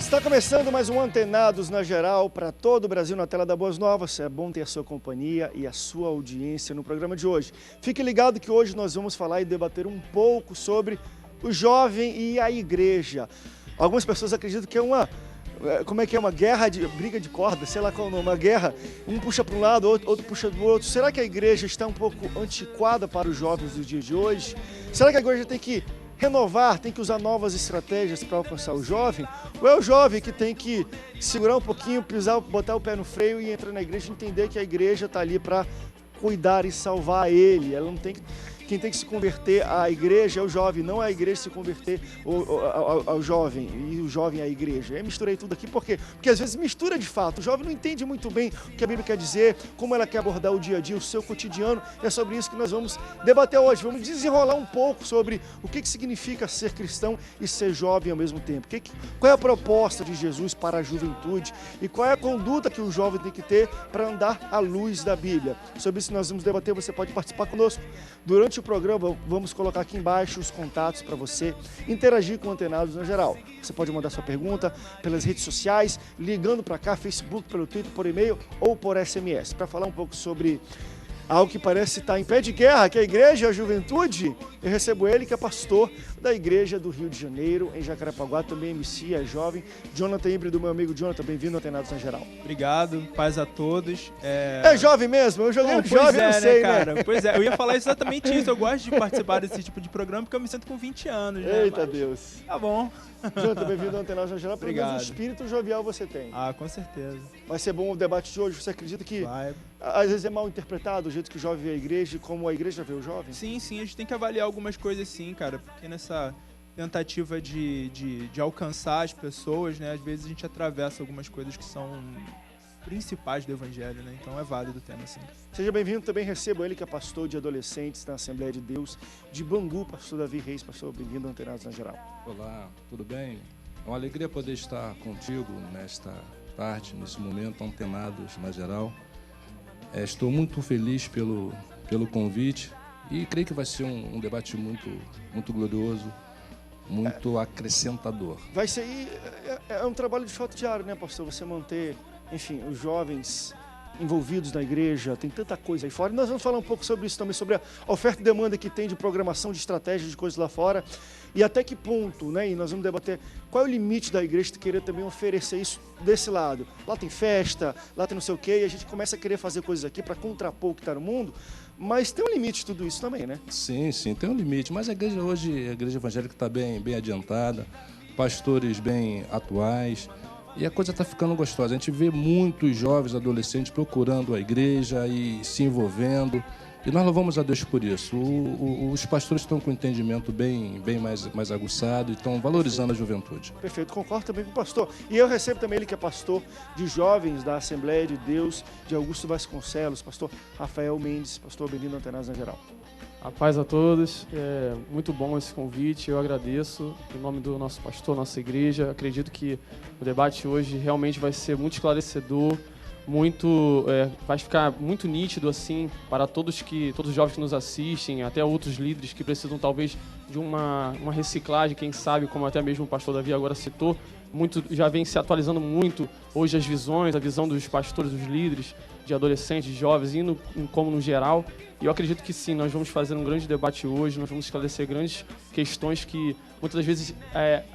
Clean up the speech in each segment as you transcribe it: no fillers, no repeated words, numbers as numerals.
Está começando mais um Antenados na Geral para todo o Brasil na tela da Boas Novas. É bom ter a sua companhia e a sua audiência no programa de hoje. Fique ligado que hoje nós vamos falar e debater um pouco sobre o jovem e a igreja. Algumas pessoas acreditam que é uma guerra de briga de corda, sei lá qual é o nome, uma guerra, um puxa para um lado, outro puxa do outro. Será que a igreja está um pouco antiquada para os jovens dos dias de hoje? Será que a igreja tem que renovar, tem que usar novas estratégias para alcançar o jovem? Ou é o jovem que tem que segurar um pouquinho, pisar, botar o pé no freio e entrar na igreja e entender que a igreja está ali para cuidar e salvar ele? Ela não tem que... Quem tem que se converter à igreja é o jovem, não é a igreja se converter ao jovem, e o jovem à igreja. Eu misturei tudo aqui porque às vezes mistura de fato. O jovem não entende muito bem o que a Bíblia quer dizer, como ela quer abordar o dia a dia, o seu cotidiano. É sobre isso que nós vamos debater hoje. Vamos desenrolar um pouco sobre o que significa ser cristão e ser jovem ao mesmo tempo. Qual é a proposta de Jesus para a juventude e qual é a conduta que o jovem tem que ter para andar à luz da Bíblia. Sobre isso nós vamos debater. Você pode participar conosco durante o programa. Vamos colocar aqui embaixo os contatos para você interagir com Antenados na Geral. Você pode mandar sua pergunta pelas redes sociais, ligando para cá, Facebook, pelo Twitter, por e-mail ou por SMS. Para falar um pouco sobre algo que parece estar em pé de guerra, que é a igreja, a juventude, eu recebo ele, que é pastor da igreja do Rio de Janeiro, em Jacarepaguá, também MC, é jovem, Jonathan Híbrido, meu amigo Jonathan, bem-vindo ao Antenados na Geral. Obrigado, paz a todos. É jovem mesmo? Eu joguei jovem, eu não sei, cara? Pois é, eu ia falar exatamente isso, eu gosto de participar desse tipo de programa porque eu me sinto com 20 anos, né? Eita Deus. Tá bom. Jonathan, bem-vindo ao Antenados na Geral, pelo menos Obrigado. um espírito jovial você tem. Ah, com certeza. Vai ser bom o debate de hoje, você acredita que Vai. Às vezes é mal interpretado o jeito que o jovem vê a igreja e como a igreja vê o jovem? Sim, a gente tem que avaliar algumas coisas sim, cara, porque nessa tentativa de alcançar as pessoas, né, às vezes a gente atravessa algumas coisas que são principais do evangelho, né, então é válido o tema sim. Seja bem-vindo, também recebo ele que é pastor de adolescentes na Assembleia de Deus de Bangu, pastor Davi Reis, pastor, bem-vindo ao Antenados na Geral. Olá, tudo bem? É uma alegria poder estar contigo nesta tarde, nesse momento, Antenados na Geral. Estou muito feliz pelo convite e creio que vai ser um debate muito glorioso, muito acrescentador. Vai ser, é um trabalho de fato diário, né, pastor? Você manter, enfim, os jovens envolvidos na igreja, tem tanta coisa aí fora. Nós vamos falar um pouco sobre isso também, sobre a oferta e demanda que tem de programação, de estratégia, de coisas lá fora. E até que ponto, né? E nós vamos debater qual é o limite da igreja de querer também oferecer isso desse lado. Lá tem festa, lá tem não sei o quê, e a gente começa a querer fazer coisas aqui para contrapor o que está no mundo, mas tem um limite de tudo isso também, né? Sim, tem um limite, mas a igreja hoje, a igreja evangélica está bem adiantada, pastores bem atuais, e a coisa está ficando gostosa. A gente vê muitos jovens, adolescentes procurando a igreja e se envolvendo. E nós louvamos a Deus por isso. Os pastores estão com um entendimento bem mais aguçado e estão valorizando a juventude. Perfeito, concordo também com o pastor. E eu recebo também ele que é pastor de jovens da Assembleia de Deus de Augusto Vasconcelos, pastor Rafael Mendes, pastor, bem-vindo ao Antenados na Geral. A paz a todos, é muito bom esse convite, eu agradeço em nome do nosso pastor, nossa igreja. Acredito que o debate hoje realmente vai ser muito esclarecedor, vai ficar muito nítido assim para todos os jovens que nos assistem, até outros líderes que precisam talvez de uma reciclagem, quem sabe, como até mesmo o pastor Davi agora citou, já vem se atualizando muito hoje as visões, a visão dos pastores, dos líderes, de adolescentes, de jovens, como no geral. E eu acredito que sim, nós vamos fazer um grande debate hoje, nós vamos esclarecer grandes questões que muitas das vezes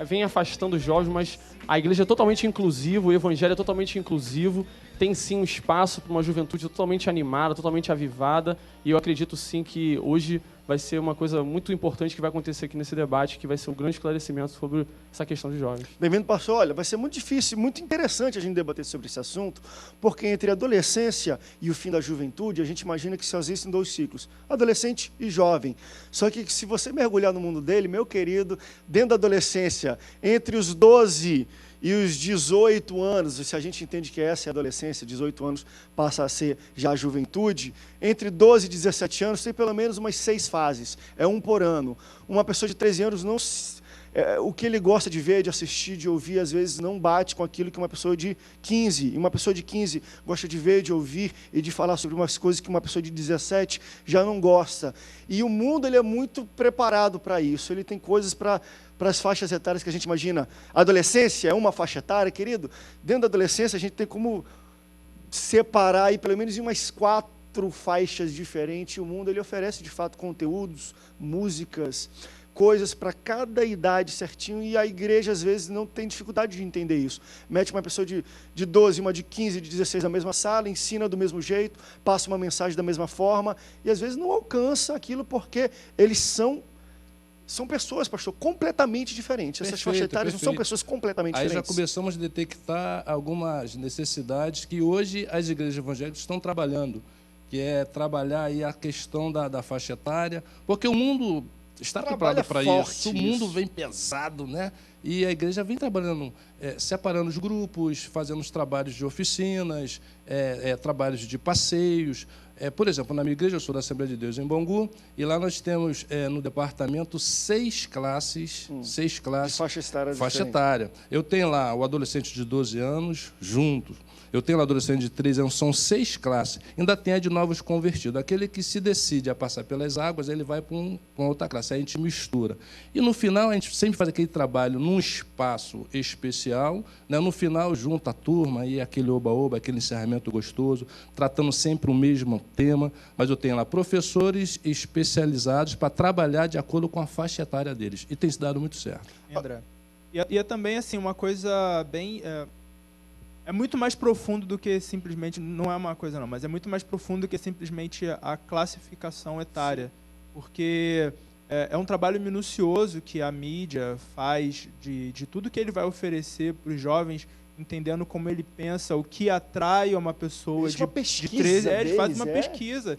vêm afastando os jovens, mas a igreja é totalmente inclusiva, o evangelho é totalmente inclusivo, tem sim um espaço para uma juventude totalmente animada, totalmente avivada, e eu acredito sim que hoje vai ser uma coisa muito importante que vai acontecer aqui nesse debate, que vai ser um grande esclarecimento sobre essa questão de jovens. Bem-vindo, pastor. Olha, vai ser muito difícil, muito interessante a gente debater sobre esse assunto, porque entre a adolescência e o fim da juventude, a gente imagina que só existem dois ciclos, adolescente e jovem. Só que se você mergulhar no mundo dele, meu querido, dentro da adolescência, entre os 12 e os 18 anos, se a gente entende que essa é a adolescência, 18 anos passa a ser já a juventude, entre 12 e 17 anos tem pelo menos umas 6 fases, é um por ano. Uma pessoa de 13 anos o que ele gosta de ver, de assistir, de ouvir, às vezes não bate com aquilo que uma pessoa de 15, e uma pessoa de 15 gosta de ver, de ouvir e de falar sobre umas coisas que uma pessoa de 17 já não gosta. E o mundo ele é muito preparado para isso, ele tem coisas para as faixas etárias que a gente imagina. A adolescência é uma faixa etária, querido. Dentro da adolescência a gente tem como separar aí pelo menos em umas 4 faixas diferentes. O mundo ele oferece de fato conteúdos, músicas, coisas para cada idade certinho, e a igreja às vezes não tem dificuldade de entender isso. Mete uma pessoa de 12, uma de 15, de 16 na mesma sala, ensina do mesmo jeito, passa uma mensagem da mesma forma, e às vezes não alcança aquilo porque eles são pessoas, pastor, completamente diferentes. Essas faixas etárias não são pessoas completamente diferentes. Aí já começamos a detectar algumas necessidades que hoje as igrejas evangélicas estão trabalhando, que é trabalhar aí a questão da faixa etária, porque o mundo está preparado para isso. O mundo vem pesado, né? E a igreja vem trabalhando, separando os grupos, fazendo os trabalhos de oficinas, trabalhos de passeios. Por exemplo, na minha igreja, eu sou da Assembleia de Deus em Bangu, e lá nós temos no departamento 6 classes, de faixa etária. Eu tenho lá o adolescente de 12 anos junto. Eu tenho lá adolescente de 13 anos, são 6 classes. Ainda tem a de novos convertidos. Aquele que se decide a passar pelas águas, ele vai para uma outra classe. Aí a gente mistura. E no final, a gente sempre faz aquele trabalho num espaço especial, né? No final, junta a turma, e aquele oba-oba, aquele encerramento gostoso, tratando sempre o mesmo tema. Mas eu tenho lá professores especializados para trabalhar de acordo com a faixa etária deles. E tem se dado muito certo. André. E é também assim, uma coisa bem... É muito mais profundo do que simplesmente, não é uma coisa não, mas é muito mais profundo do que simplesmente a classificação etária. Porque é um trabalho minucioso que a mídia faz de tudo que ele vai oferecer para os jovens, entendendo como ele pensa, o que atrai uma pessoa de 13 anos. Eles fazem uma pesquisa.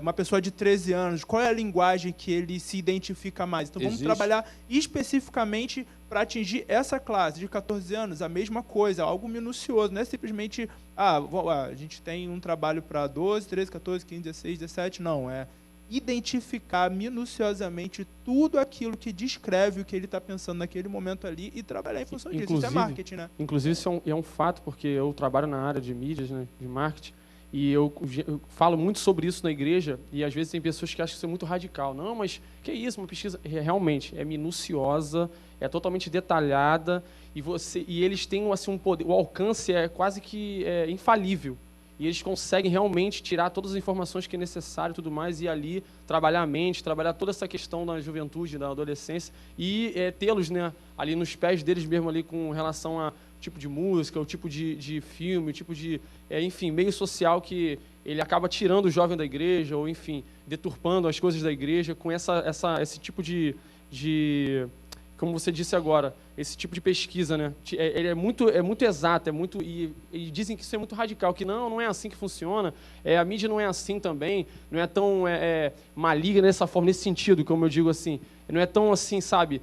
Uma pessoa de 13 anos, qual é a linguagem que ele se identifica mais? Então vamos trabalhar especificamente para atingir essa classe de 14 anos, a mesma coisa, algo minucioso, não é simplesmente, a gente tem um trabalho para 12, 13, 14, 15, 16, 17, não, é identificar minuciosamente tudo aquilo que descreve o que ele está pensando naquele momento ali e trabalhar em função disso. Isso é marketing, né? Inclusive, isso é um fato, porque eu trabalho na área de mídias, né, de marketing, e eu falo muito sobre isso na igreja, e às vezes tem pessoas que acham que isso é muito radical. Não, mas que isso, uma pesquisa realmente é minuciosa, é totalmente detalhada, e eles têm assim, um poder, o alcance é quase que infalível. E eles conseguem realmente tirar todas as informações que é necessário e tudo mais, e ali trabalhar a mente, trabalhar toda essa questão da juventude, da adolescência, e tê-los, né, ali nos pés deles mesmo, ali com relação a tipo de música, o tipo de filme, o tipo de, enfim, meio social que ele acaba tirando o jovem da igreja, ou, enfim, deturpando as coisas da igreja com esse tipo de, como você disse agora, esse tipo de pesquisa, né? Ele é muito exato, e dizem que isso é muito radical, que não é assim que funciona, a mídia não é assim também, não é tão maligna dessa forma, nesse sentido, como eu digo assim, não é tão assim, sabe,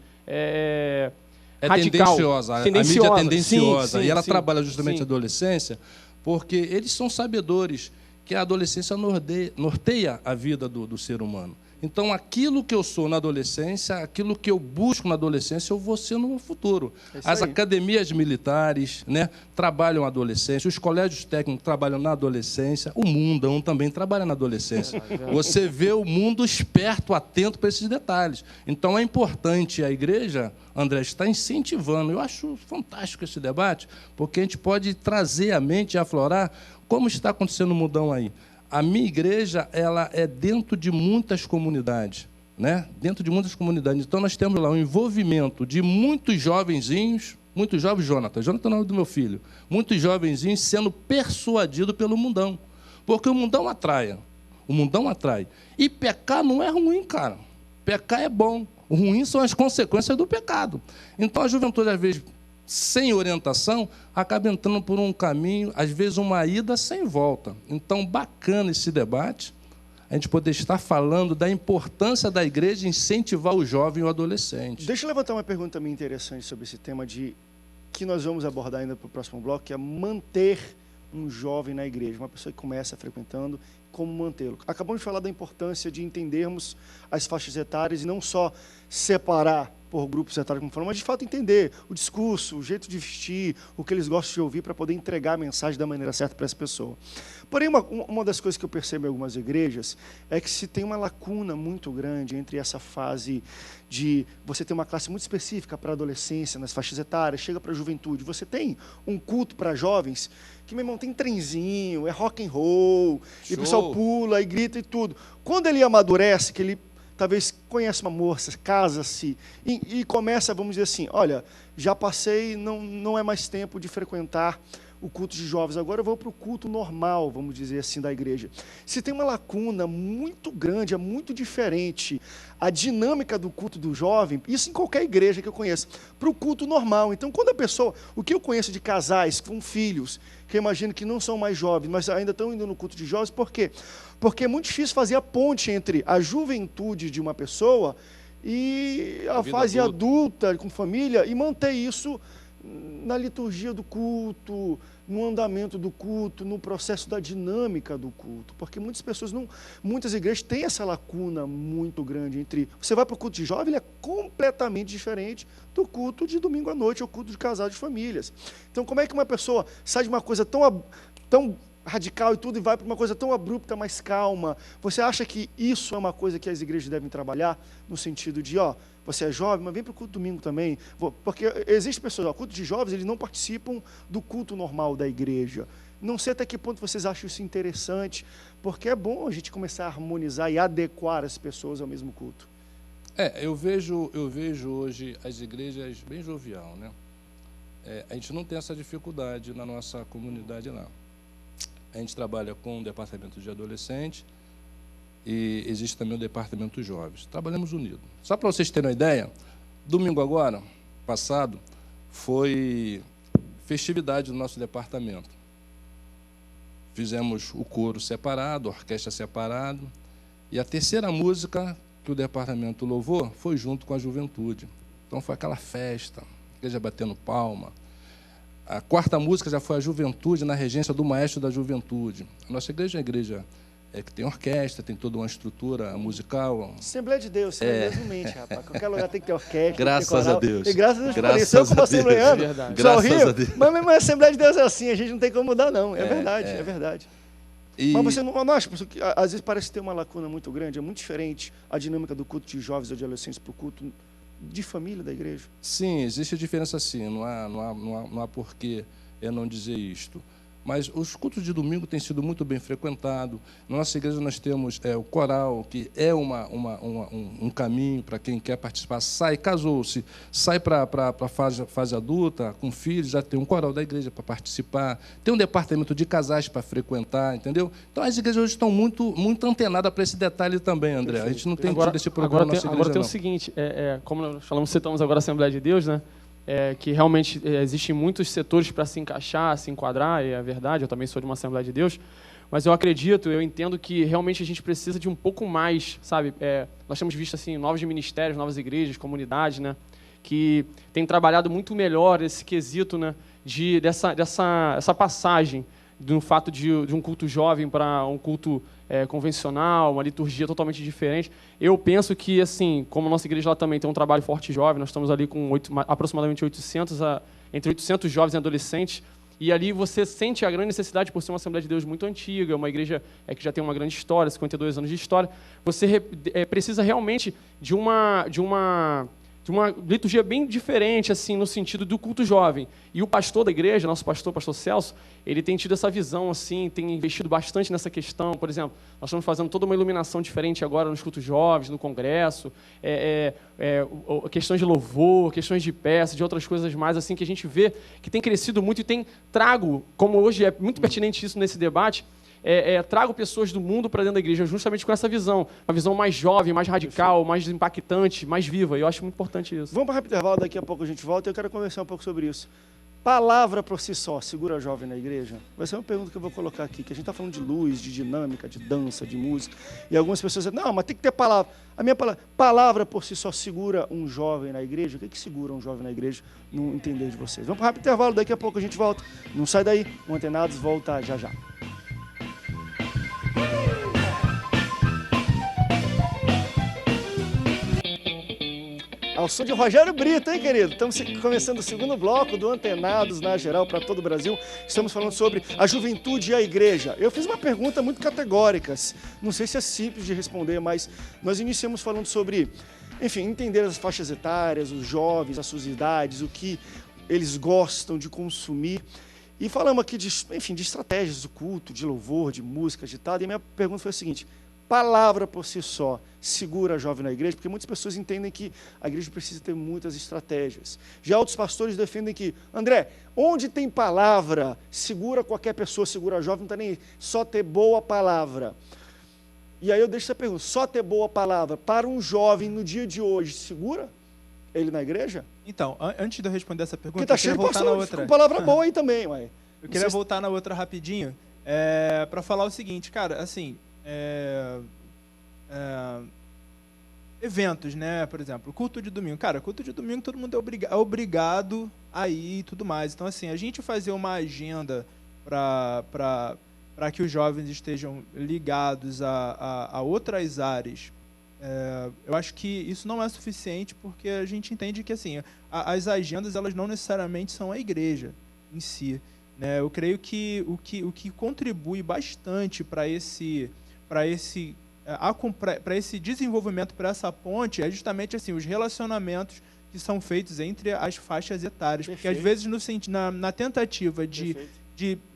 radical. Tendenciosa. A mídia é tendenciosa, sim, e ela trabalha justamente a adolescência, porque eles são sabedores que a adolescência norteia a vida do ser humano. Então, aquilo que eu sou na adolescência, aquilo que eu busco na adolescência, eu vou ser no futuro. As academias militares, né, trabalham a adolescência, os colégios técnicos trabalham na adolescência, o mundão também trabalha na adolescência. Você vê o mundo esperto, atento para esses detalhes. Então, é importante a igreja, André, estar incentivando. Eu acho fantástico esse debate, porque a gente pode trazer à mente e aflorar como está acontecendo o mundão aí. A minha igreja, ela é dentro de muitas comunidades, né? Dentro de muitas comunidades. Então, nós temos lá um envolvimento de muitos jovenzinhos, muitos jovens, Jonathan é o nome do meu filho, muitos jovenzinhos sendo persuadidos pelo mundão. Porque o mundão atrai. O mundão atrai. E pecar não é ruim, cara. Pecar é bom. O ruim são as consequências do pecado. Então, a juventude, às vezes, sem orientação, acaba entrando por um caminho, às vezes uma ida sem volta. Então, bacana esse debate, a gente poder estar falando da importância da igreja incentivar o jovem e o adolescente. Deixa eu levantar uma pergunta também interessante sobre esse tema que nós vamos abordar ainda para o próximo bloco, que é manter um jovem na igreja, uma pessoa que começa frequentando, como mantê-lo. Acabamos de falar da importância de entendermos as faixas etárias e não só separar por grupos etários, como falamos, mas de fato entender o discurso, o jeito de vestir, o que eles gostam de ouvir para poder entregar a mensagem da maneira certa para essa pessoa. Porém, uma das coisas que eu percebo em algumas igrejas é que se tem uma lacuna muito grande entre essa fase de você ter uma classe muito específica para a adolescência, nas faixas etárias, chega para a juventude, você tem um culto para jovens que, meu irmão, tem trenzinho, é rock and roll, e o pessoal pula e grita e tudo. Quando ele amadurece, que ele talvez conhece uma moça, casa-se e começa, vamos dizer assim, olha, já passei, não é mais tempo de frequentar o culto de jovens, agora eu vou para o culto normal, vamos dizer assim, da igreja. Se tem uma lacuna muito grande, é muito diferente a dinâmica do culto do jovem, isso em qualquer igreja que eu conheço, para o culto normal. Então, quando a pessoa, o que eu conheço de casais com filhos, que eu imagino que não são mais jovens, mas ainda estão indo no culto de jovens, por quê? Porque é muito difícil fazer a ponte entre a juventude de uma pessoa e a fase adulta com família e manter isso na liturgia do culto, no andamento do culto, no processo da dinâmica do culto, porque muitas igrejas têm essa lacuna muito grande entre, você vai para o culto de jovem, ele é completamente diferente do culto de domingo à noite, ou culto de casal de famílias. Então, como é que uma pessoa sai de uma coisa tão radical e tudo, e vai para uma coisa tão abrupta, mais calma? Você acha que isso é uma coisa que as igrejas devem trabalhar, no sentido de, você é jovem, mas vem para o culto domingo também, porque existem pessoas, culto de jovens, eles não participam do culto normal da igreja. Não sei até que ponto vocês acham isso interessante, porque é bom a gente começar a harmonizar e adequar as pessoas ao mesmo culto. Eu vejo hoje as igrejas bem jovial, né? A gente não tem essa dificuldade na nossa comunidade lá. A gente trabalha com o departamento de adolescente e existe também o departamento de jovens. Trabalhamos unidos. Só para vocês terem uma ideia, domingo agora, passado, foi festividade do nosso departamento. Fizemos o coro separado, a orquestra separada, e a terceira música que o departamento louvou foi junto com a juventude. Então foi aquela festa, a igreja batendo palma. A quarta música já foi a juventude, na regência do maestro da juventude. A nossa igreja é uma igreja que tem orquestra, tem toda uma estrutura musical. Assembleia de Deus, Deus não mente, rapaz. Qualquer lugar tem que ter orquestra. Graças a Deus. E graças a Deus, pareceu como assembleiano. Graças a Deus. Mas a Assembleia de Deus é assim, a gente não tem como mudar, não. É verdade, é verdade. Mas você não acha, professor, que às vezes parece ter uma lacuna muito grande, é muito diferente a dinâmica do culto de jovens ou de adolescentes para o culto de família da igreja? Sim, existe a diferença sim, não há por que eu não dizer isto. Mas os cultos de domingo têm sido muito bem frequentados. Na nossa igreja nós temos o coral, que é um caminho para quem quer participar. Casou-se, sai para a fase adulta, com filhos, já tem um coral da igreja para participar. Tem um departamento de casais para frequentar, entendeu? Então as igrejas hoje estão muito antenadas para esse detalhe também, André. A gente não tem tido esse problema na nossa igreja, agora tem o seguinte, como nós citamos agora a Assembleia de Deus, né? Que realmente existem muitos setores para se encaixar, se enquadrar, é a verdade, eu também sou de uma Assembleia de Deus, mas eu entendo que realmente a gente precisa de um pouco mais, sabe? Nós temos visto assim, novos ministérios, novas igrejas, comunidades, né? Que têm trabalhado muito melhor esse quesito, né? Dessa passagem do fato de um culto jovem para um culto convencional, uma liturgia totalmente diferente. Eu penso que, assim, como a nossa igreja lá também tem um trabalho forte jovem, nós estamos ali com aproximadamente entre 800 jovens e adolescentes, e ali você sente a grande necessidade, por ser uma Assembleia de Deus muito antiga, uma igreja que já tem uma grande história, 52 anos de história, você precisa realmente de uma liturgia bem diferente, assim, no sentido do culto jovem. E o pastor da igreja, nosso pastor Celso, ele tem tido essa visão, assim, tem investido bastante nessa questão. Por exemplo, nós estamos fazendo toda uma iluminação diferente agora nos cultos jovens, no congresso, questões de louvor, questões de peça, de outras coisas mais, assim, que a gente vê que tem crescido muito e tem trago, como hoje é muito pertinente isso nesse debate, trago pessoas do mundo para dentro da igreja justamente com essa visão, uma visão mais jovem, mais radical, mais impactante, mais viva, e eu acho muito importante isso. Vamos para o rápido intervalo, daqui a pouco a gente volta e eu quero conversar um pouco sobre isso. Palavra por si só, segura jovem na igreja? Vai ser uma pergunta que eu vou colocar aqui, que a gente está falando de luz, de dinâmica, de dança, de música, e algumas pessoas dizem, não, mas tem que ter palavra. A minha palavra por si só segura um jovem na igreja? O que segura um jovem na igreja no entender de vocês? Vamos para o rápido intervalo, daqui a pouco a gente volta. Não sai daí, o Antenados volta já já. Ao som de Rogério Brito, hein, querido? Estamos começando o segundo bloco do Antenados na Geral para todo o Brasil. Estamos falando sobre a juventude e a igreja. Eu fiz uma pergunta muito categórica. Não sei se é simples de responder, mas nós iniciamos falando sobre, enfim, entender as faixas etárias, os jovens, as suas idades, o que eles gostam de consumir. E falamos aqui de, enfim, de estratégias do culto, de louvor, de música agitada. E a minha pergunta foi a seguinte: palavra por si só segura a jovem na igreja? Porque muitas pessoas entendem que a igreja precisa ter muitas estratégias. Já outros pastores defendem que, André, onde tem palavra, segura qualquer pessoa, segura a jovem, não está nem só ter boa palavra. E aí eu deixo essa pergunta: só ter boa palavra para um jovem no dia de hoje, segura ele na igreja? Então, antes de eu responder essa pergunta, Porque tá eu queria cheio de voltar na pastor outra. com palavra boa aí também, ué. Eu queria voltar na outra rapidinho, para falar o seguinte, cara, assim, eventos, né, por exemplo, culto de domingo. Cara, culto de domingo todo mundo é obrigado a ir e tudo mais. Então, assim, a gente fazer uma agenda para que os jovens estejam ligados a outras áreas, eu acho que isso não é suficiente, porque a gente entende que, assim, as agendas, elas não necessariamente são a igreja em si, né? Eu creio que o que contribui bastante para esse desenvolvimento, para essa ponte, é justamente assim, os relacionamentos que são feitos entre as faixas etárias. Perfeito. Porque às vezes na tentativa de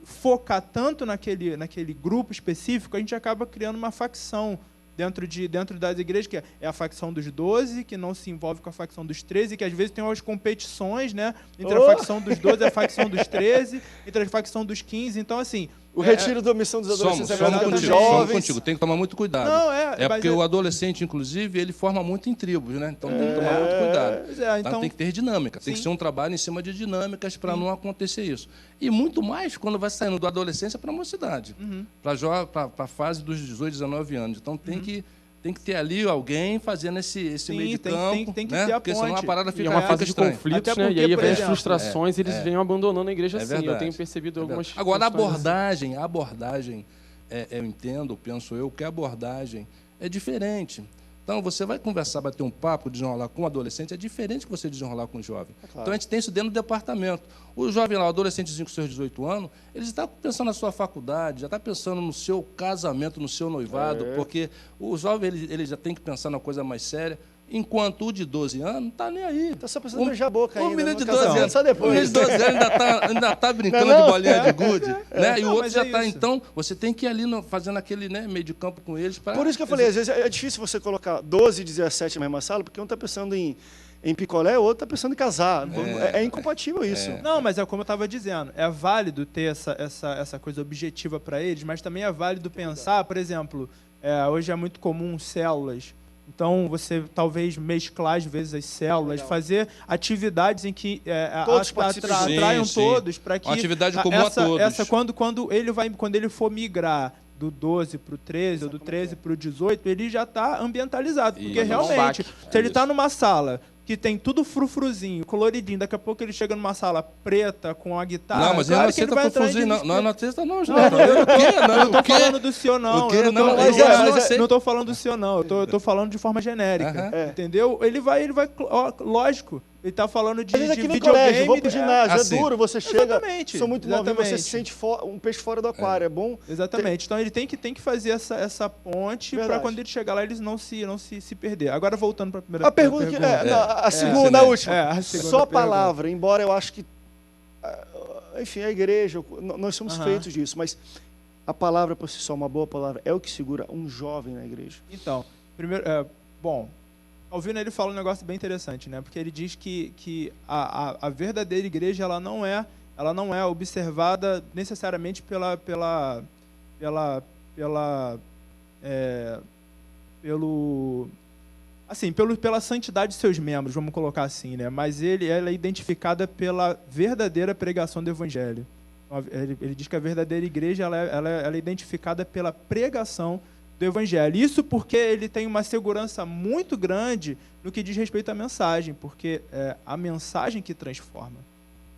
focar tanto naquele grupo específico, a gente acaba criando uma facção dentro das igrejas, que é a facção dos 12, que não se envolve com a facção dos 13, que às vezes tem umas competições, né, entre a facção dos 12 e a facção dos 13, entre a facção dos 15. Então, assim, o retiro da missão dos adolescentes somos contigo, tem que tomar muito cuidado. Não, porque o adolescente, inclusive, ele forma muito em tribos, né? Então tem que tomar muito cuidado. Então tem que ter dinâmica, tem que ser um trabalho em cima de dinâmicas para não acontecer isso. E muito mais quando vai saindo da adolescência para a mocidade, para a fase dos 18, 19 anos. Então tem que ter ali alguém fazendo esse meio de campo, tem que né? ter a Porque senão a parada fica, e é uma fase de conflitos, né? E aí as frustrações, eles vêm abandonando a igreja assim. Verdade. Eu tenho percebido algumas... Agora, a abordagem, eu entendo, penso eu, que a abordagem é diferente. Então, você vai conversar, bater um papo, desenrolar com um adolescente, é diferente que você desenrolar com um jovem. Claro. Então, a gente tem isso dentro do departamento. O jovem lá, o adolescentezinho com seus 18 anos, ele está pensando na sua faculdade, já está pensando no seu casamento, no seu noivado, porque o jovem ele já tem que pensar na coisa mais séria, enquanto o de 12 anos não está nem aí. Está só pensando em beijar a boca ainda. O menino de 12 anos, só depois. O menino de 12 anos ainda tá brincando de bolinha de gude, né? E o outro já está. Então, você tem que ir ali fazendo aquele, né, meio de campo com eles. Por isso que eu falei, às vezes é difícil você colocar 12 e 17 na mesma sala, porque um está pensando em picolé, o outro está pensando em casar. É incompatível isso. Não, mas é como eu estava dizendo, é válido ter essa coisa objetiva para eles, mas também é válido pensar, por exemplo, hoje é muito comum células. Então, você talvez mesclar, às vezes, as células, fazer atividades em que atraiam todos, para que... Uma atividade comum a todos. Quando ele for migrar do 12 para o 13, ou do 13 para o 18, ele já está ambientalizado. Porque, realmente, se ele está numa sala que tem tudo frufruzinho, coloridinho, daqui a pouco ele chega numa sala preta com a guitarra... Não, mas ele não aceita frufruzinho, não aceita não. Eu não tô falando do senhor, não. Não estou falando do senhor, não. Eu estou falando de forma genérica, entendeu? Ele vai, lógico, ele está falando de videogame... Colégio, vou pro ginásio, é duro, você chega... Exatamente. Sou muito novo, você se sente um peixe fora do aquário, é bom... Exatamente. Então ele tem que fazer essa ponte para quando ele chegar lá, eles não se perder. Agora, voltando para a primeira pergunta. A segunda, a última. A segunda só palavra, embora eu acho que... Enfim, a igreja, nós somos feitos disso, mas a palavra por si só, uma boa palavra, é o que segura um jovem na igreja. Então, primeiro, Calvino, ele fala um negócio bem interessante, né? Porque ele diz que a verdadeira igreja ela não é observada necessariamente pela santidade de seus membros, vamos colocar assim, né? Mas ela é identificada pela verdadeira pregação do evangelho. Ele diz que a verdadeira igreja ela é identificada pela pregação do evangelho. Isso porque ele tem uma segurança muito grande no que diz respeito à mensagem, porque é a mensagem que transforma,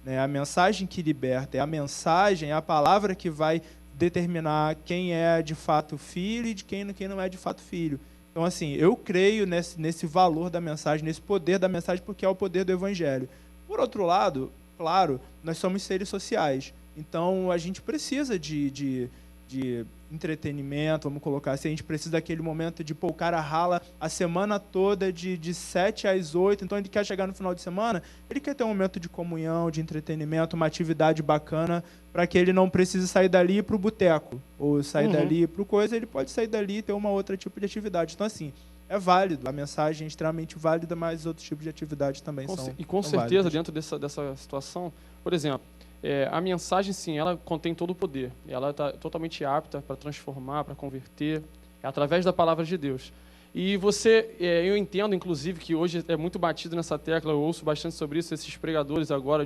né? A mensagem que liberta, é a mensagem, é a palavra que vai determinar quem é de fato filho e de quem não é de fato filho. Então, assim, eu creio nesse valor da mensagem, nesse poder da mensagem, porque é o poder do evangelho. Por outro lado, claro, nós somos seres sociais. Então, a gente precisa de entretenimento, vamos colocar assim. A gente precisa daquele momento de, o cara rala a semana toda de 7 às 8. Então, ele quer chegar no final de semana, ele quer ter um momento de comunhão, de entretenimento, uma atividade bacana, para que ele não precise sair dali e ir para o boteco, ou sair dali para o coisa, ele pode sair dali e ter uma outra tipo de atividade. Então, assim, é válido, a mensagem é extremamente válida, mas outros tipos de atividade também são E com são certeza, válidos. dentro dessa situação, por exemplo, a mensagem, sim, ela contém todo o poder. Ela está totalmente apta para transformar, para converter, através da palavra de Deus. E eu entendo, inclusive, que hoje é muito batido nessa tecla, eu ouço bastante sobre isso, esses pregadores agora,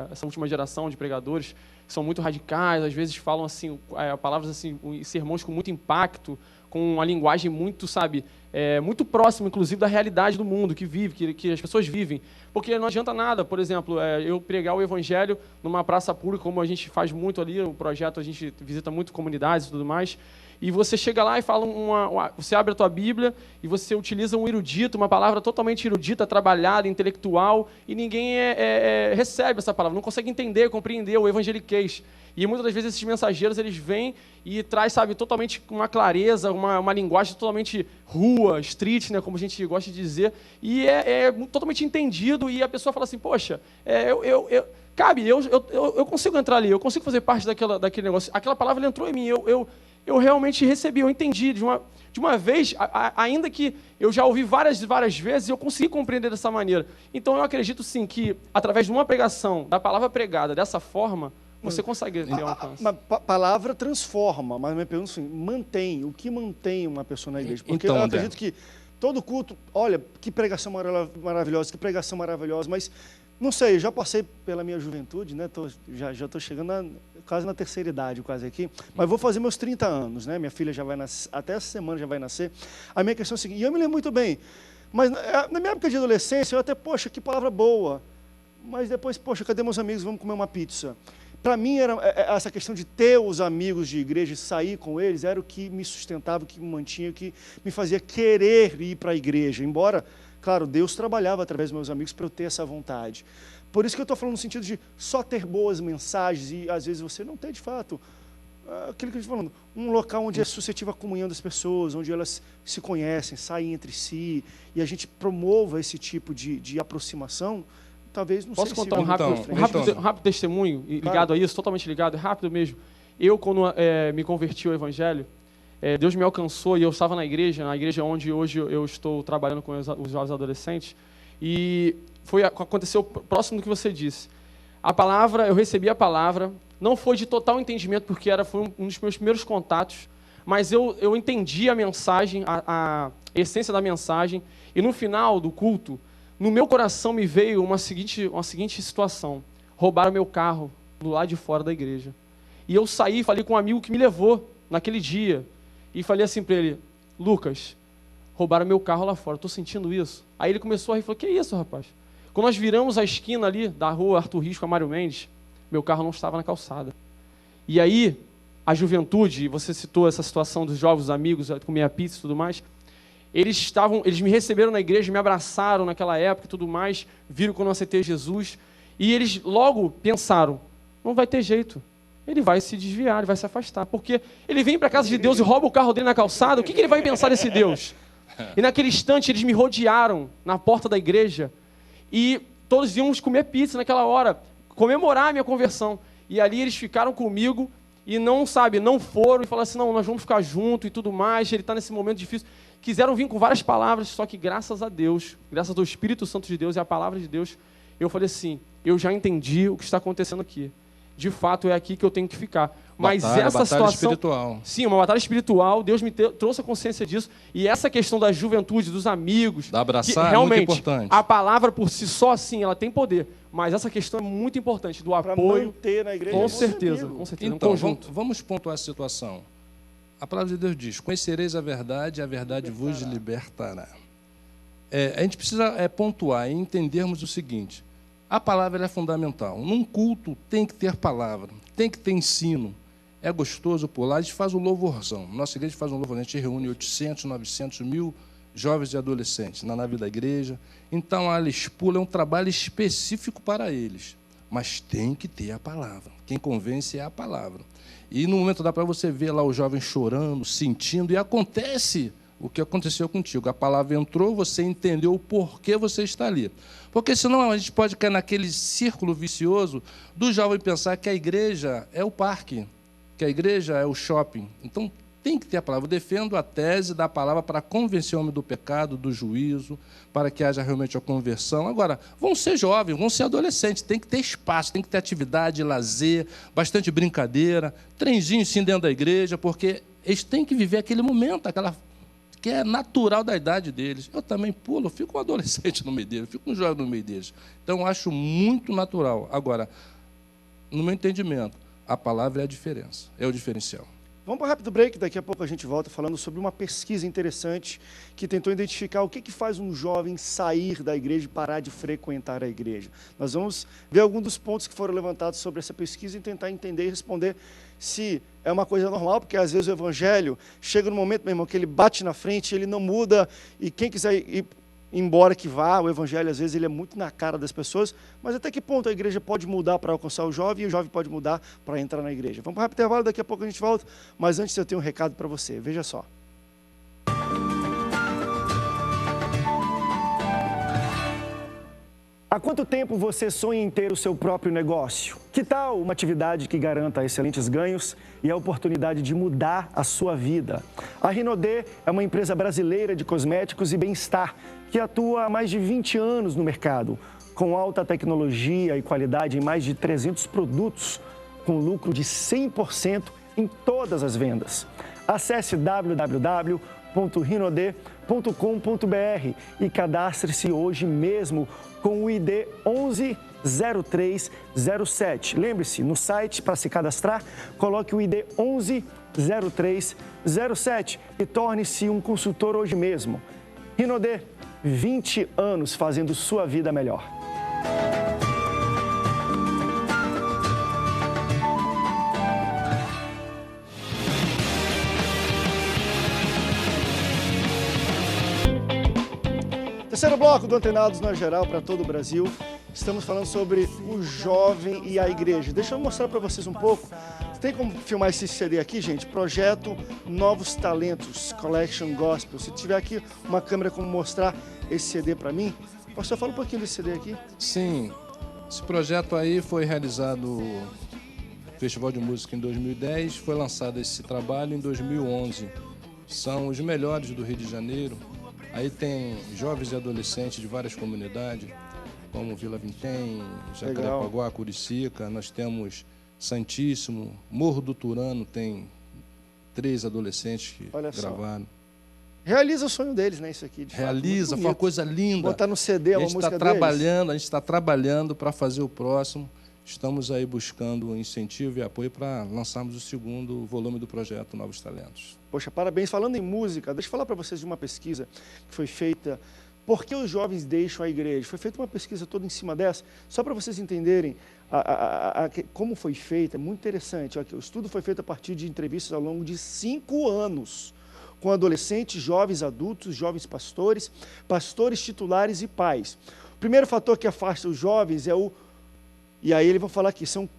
essa última geração de pregadores, que são muito radicais, às vezes falam assim, palavras assim, sermões com muito impacto, com uma linguagem muito, muito próxima, inclusive, da realidade do mundo que as pessoas vivem. Porque não adianta nada, por exemplo, eu pregar o evangelho numa praça pública, como a gente faz muito ali, o projeto, a gente visita muito comunidades e tudo mais, e você chega lá e fala você abre a tua Bíblia e você utiliza um erudito, uma palavra totalmente erudita, trabalhada, intelectual, e ninguém recebe essa palavra, não consegue entender, compreender o evangeliquez. E muitas das vezes esses mensageiros, eles vêm e traz, totalmente uma clareza, uma linguagem totalmente rua, street, né, como a gente gosta de dizer, e é totalmente entendido, e a pessoa fala assim, poxa, eu consigo entrar ali, eu consigo fazer parte daquele negócio. Aquela palavra entrou em mim, eu realmente recebi, eu entendi de uma vez, ainda que eu já ouvi várias vezes, eu consegui compreender dessa maneira. Então eu acredito sim que, através de uma pregação, da palavra pregada dessa forma, você consegue ter um alcance. A palavra transforma, mas me pergunto assim, o que mantém uma pessoa na igreja? Porque Então, eu acredito que todo culto, olha, que pregação maravilhosa, mas não sei, já passei pela minha juventude, né? Já estou chegando quase na terceira idade, quase aqui, mas vou fazer meus 30 anos, né? Minha filha já vai nascer, até essa semana já vai nascer. A minha questão é a seguinte, e eu me lembro muito bem, mas na minha época de adolescência, eu até, poxa, que palavra boa, mas depois, poxa, cadê meus amigos, vamos comer uma pizza? Para mim, essa questão de ter os amigos de igreja e sair com eles era o que me sustentava, o que me mantinha, o que me fazia querer ir para a igreja. Embora, claro, Deus trabalhava através dos meus amigos para eu ter essa vontade. Por isso que eu estou falando no sentido de só ter boas mensagens e, às vezes, você não ter, de fato, aquilo que eu estou falando, um local onde é suscetível à comunhão das pessoas, onde elas se conhecem, saem entre si, e a gente promova esse tipo de aproximação. Talvez, não Posso sei contar se... um rápido testemunho ligado a isso, totalmente ligado, rápido mesmo. Eu, quando me converti ao Evangelho, Deus me alcançou e eu estava na igreja onde hoje eu estou trabalhando com os jovens adolescentes, e aconteceu próximo do que você disse. Eu recebi a palavra, não foi de total entendimento, porque foi um dos meus primeiros contatos, mas eu entendi a mensagem, a essência da mensagem, e no final do culto, no meu coração me veio uma seguinte situação. Roubaram meu carro do lado de fora da igreja. E eu saí, falei com um amigo que me levou naquele dia. E falei assim para ele, Lucas, roubaram meu carro lá fora, estou sentindo isso. Aí ele começou a rir e falou, que isso, rapaz? Quando nós viramos a esquina ali da rua Arthur Risco a Mário Mendes, meu carro não estava na calçada. E aí, a juventude, você citou essa situação dos jovens amigos, comer a pizza e tudo mais, eles me receberam na igreja, me abraçaram naquela época e tudo mais, viram quando eu aceitei Jesus, e eles logo pensaram, não vai ter jeito, ele vai se desviar, ele vai se afastar, porque ele vem para a casa de Deus e rouba o carro dele na calçada, o que ele vai pensar desse Deus? E naquele instante eles me rodearam na porta da igreja, e todos íamos comer pizza naquela hora, comemorar a minha conversão, e ali eles ficaram comigo, e não foram, e falaram assim, não, nós vamos ficar juntos e tudo mais, ele está nesse momento difícil. Quiseram vir com várias palavras, só que graças a Deus, graças ao Espírito Santo de Deus e à palavra de Deus, eu falei assim, eu já entendi o que está acontecendo aqui. De fato, é aqui que eu tenho que ficar. Mas essa situação... espiritual. Sim, uma batalha espiritual, Deus me trouxe a consciência disso, e essa questão da juventude, dos amigos... Da abraçar realmente, é muito importante. A palavra por si só, sim, ela tem poder, mas essa questão é muito importante, do apoio... manter na igreja, com certeza, Então, um conjunto. vamos pontuar a situação. A palavra de Deus diz, conhecereis a verdade vos libertará. A gente precisa pontuar e entendermos o seguinte, a palavra é fundamental. Num culto tem que ter palavra, tem que ter ensino. é gostoso pular, a gente faz um louvorzão. Nossa igreja faz um louvorzão, a gente reúne 800, 900, 1000 jovens e adolescentes na nave da igreja. Então, a eles pulam, é um trabalho específico para eles. Mas tem que ter a palavra. Quem convence é a palavra. E no momento dá para você ver lá os jovens chorando, sentindo, e acontece o que aconteceu contigo. A palavra entrou, você entendeu o porquê você está ali. Porque senão a gente pode cair naquele círculo vicioso do jovem pensar que a igreja é o parque, que a igreja é o shopping. Então, tem que ter a palavra. Eu defendo a tese da palavra para convencer o homem do pecado, do juízo, para que haja realmente a conversão. Agora, vão ser jovens, vão ser adolescentes, tem que ter espaço, tem que ter atividade, lazer, bastante brincadeira, trenzinho sim dentro da igreja, porque eles têm que viver aquele momento, aquela que é natural da idade deles. Eu também pulo, eu fico um adolescente no meio deles, eu fico um jovem no meio deles. Então, eu acho muito natural. Agora, no meu entendimento, a palavra é a diferença, é o diferencial. Vamos para um rápido break, daqui a pouco a gente volta falando sobre uma pesquisa interessante que tentou identificar o que faz um jovem sair da igreja e parar de frequentar a igreja. Nós vamos ver alguns dos pontos que foram levantados sobre essa pesquisa e tentar entender e responder se é uma coisa normal, porque às vezes o evangelho chega no momento, meu irmão, que ele bate na frente, ele não muda, e quem quiser ir embora que vá, o evangelho às vezes ele é muito na cara das pessoas, mas até que ponto a igreja pode mudar para alcançar o jovem e o jovem pode mudar para entrar na igreja? Vamos para o rápido intervalo, daqui a pouco a gente volta, mas antes eu tenho um recado para você, veja só. Há quanto tempo você sonha em ter o seu próprio negócio? Que tal uma atividade que garanta excelentes ganhos e a oportunidade de mudar a sua vida? A Rinodê é uma empresa brasileira de cosméticos e bem-estar que atua há mais de 20 anos no mercado, com alta tecnologia e qualidade em mais de 300 produtos, com lucro de 100% em todas as vendas. Acesse www.rinodê.com.br e cadastre-se hoje mesmo com o ID 110307. Lembre-se, no site, para se cadastrar, coloque o ID 110307 e torne-se um consultor hoje mesmo. Rinodê, 20 anos fazendo sua vida melhor. Terceiro bloco do Antenados na Geral para todo o Brasil. Estamos falando sobre o jovem e a igreja. Deixa eu mostrar para vocês um pouco. Tem como filmar esse CD aqui, gente? Projeto Novos Talentos, Collection Gospel. Se tiver aqui uma câmera como mostrar esse CD para mim. Pastor, fala um pouquinho desse CD aqui. Sim, esse projeto aí foi realizado no Festival de Música em 2010, foi lançado esse trabalho em 2011. São os melhores do Rio de Janeiro. Aí tem jovens e adolescentes de várias comunidades, como Vila Vintém, Jacarepaguá, Curicica. Nós temos Santíssimo, Morro do Turano, tem 3 adolescentes que gravaram. Realiza o sonho deles, né, isso aqui. Realiza, foi uma coisa linda. Botar no CD uma música deles. A gente está trabalhando para fazer o próximo. Estamos aí buscando incentivo e apoio para lançarmos o segundo volume do projeto Novos Talentos. Poxa, parabéns. Falando em música, deixa eu falar para vocês de uma pesquisa que foi feita. Por que os jovens deixam a igreja? Foi feita uma pesquisa toda em cima dessa, só para vocês entenderem como foi feita. É muito interessante. O estudo foi feito a partir de entrevistas ao longo de 5 anos, com adolescentes, jovens adultos, jovens pastores, pastores titulares e pais. O primeiro fator que afasta os jovens é e aí eles vão falar aqui, são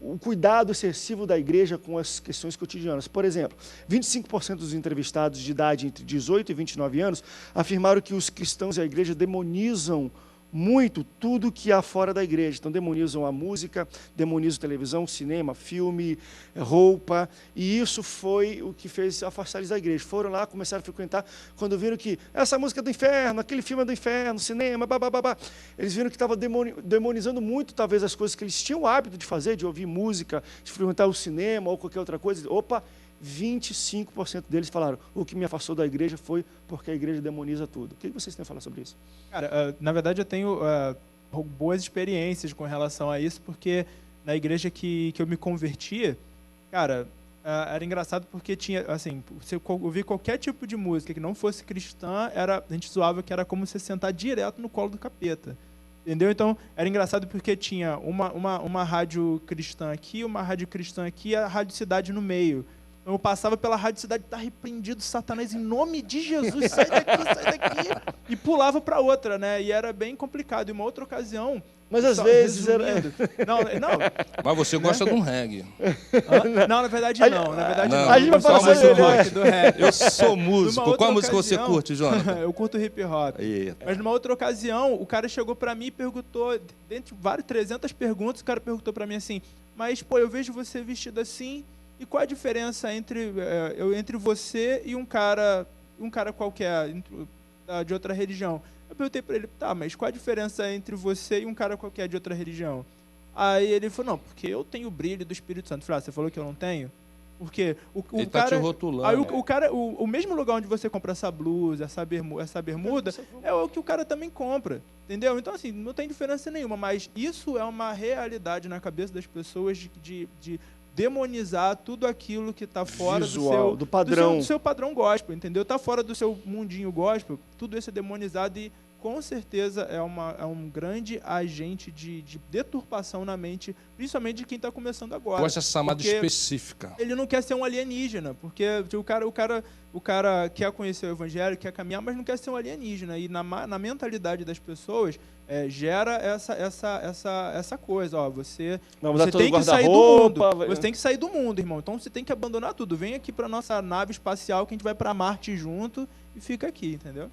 o cuidado excessivo da igreja com as questões cotidianas. Por exemplo, 25% dos entrevistados de idade entre 18 e 29 anos afirmaram que os cristãos e a igreja demonizam muito tudo que há fora da igreja. Então, demonizam a música, demonizam televisão, cinema, filme, roupa, e isso foi o que fez afastar eles da igreja. Foram lá, começaram a frequentar, quando viram que essa música é do inferno, aquele filme é do inferno, cinema, babá. Eles viram que estava demonizando muito, talvez, as coisas que eles tinham o hábito de fazer, de ouvir música, de frequentar o cinema ou qualquer outra coisa. 25% deles falaram, o que me afastou da igreja foi porque a igreja demoniza tudo. O que vocês têm a falar sobre isso? Cara, na verdade eu tenho boas experiências com relação a isso, porque na igreja que eu me convertia, cara, era engraçado porque tinha, assim, você ouvir qualquer tipo de música que não fosse cristã, a gente zoava que era como você sentar direto no colo do capeta. Entendeu? Então, era engraçado porque tinha uma rádio cristã aqui e a Rádio Cidade no meio. Então, eu passava pela Rádio Cidade, tá repreendido Satanás em nome de Jesus, sai daqui, e pulava para outra, né? E era bem complicado. E uma outra ocasião... Mas às vezes... Não. Mas você gosta de um reggae. Não, na verdade não. A gente vai falar sobre do reggae. Eu sou músico. Qual música você ocasião, curte, Jonathan? Eu curto hip hop. Eita. Mas numa outra ocasião, o cara chegou pra mim e perguntou, dentre várias 300 perguntas, o cara perguntou pra mim assim, mas, pô, eu vejo você vestido assim, e qual a diferença entre você e um cara qualquer, de outra religião? Eu perguntei pra ele, tá, mas qual a diferença entre você e um cara qualquer de outra religião? Aí ele falou, não, porque eu tenho o brilho do Espírito Santo. Eu falei, você falou que eu não tenho? Porque ele cara... tá te rotulando. Aí o cara, o mesmo lugar onde você compra essa blusa, essa bermuda, é o que o cara também compra, entendeu? Então, assim, não tem diferença nenhuma, mas isso é uma realidade na cabeça das pessoas de demonizar tudo aquilo que está fora do padrão. do seu padrão gospel, entendeu? Está fora do seu mundinho gospel, tudo isso é demonizado e com certeza é um grande agente de deturpação na mente, principalmente de quem está começando agora. Gosta dessa chamada específica. Ele não quer ser um alienígena, porque o cara quer conhecer o evangelho, quer caminhar, mas não quer ser um alienígena. E na mentalidade das pessoas gera essa coisa. Ó, você tem que sair do mundo. Você tem que sair do mundo, irmão. Então você tem que abandonar tudo. Vem aqui para nossa nave espacial que a gente vai para Marte junto e fica aqui, entendeu?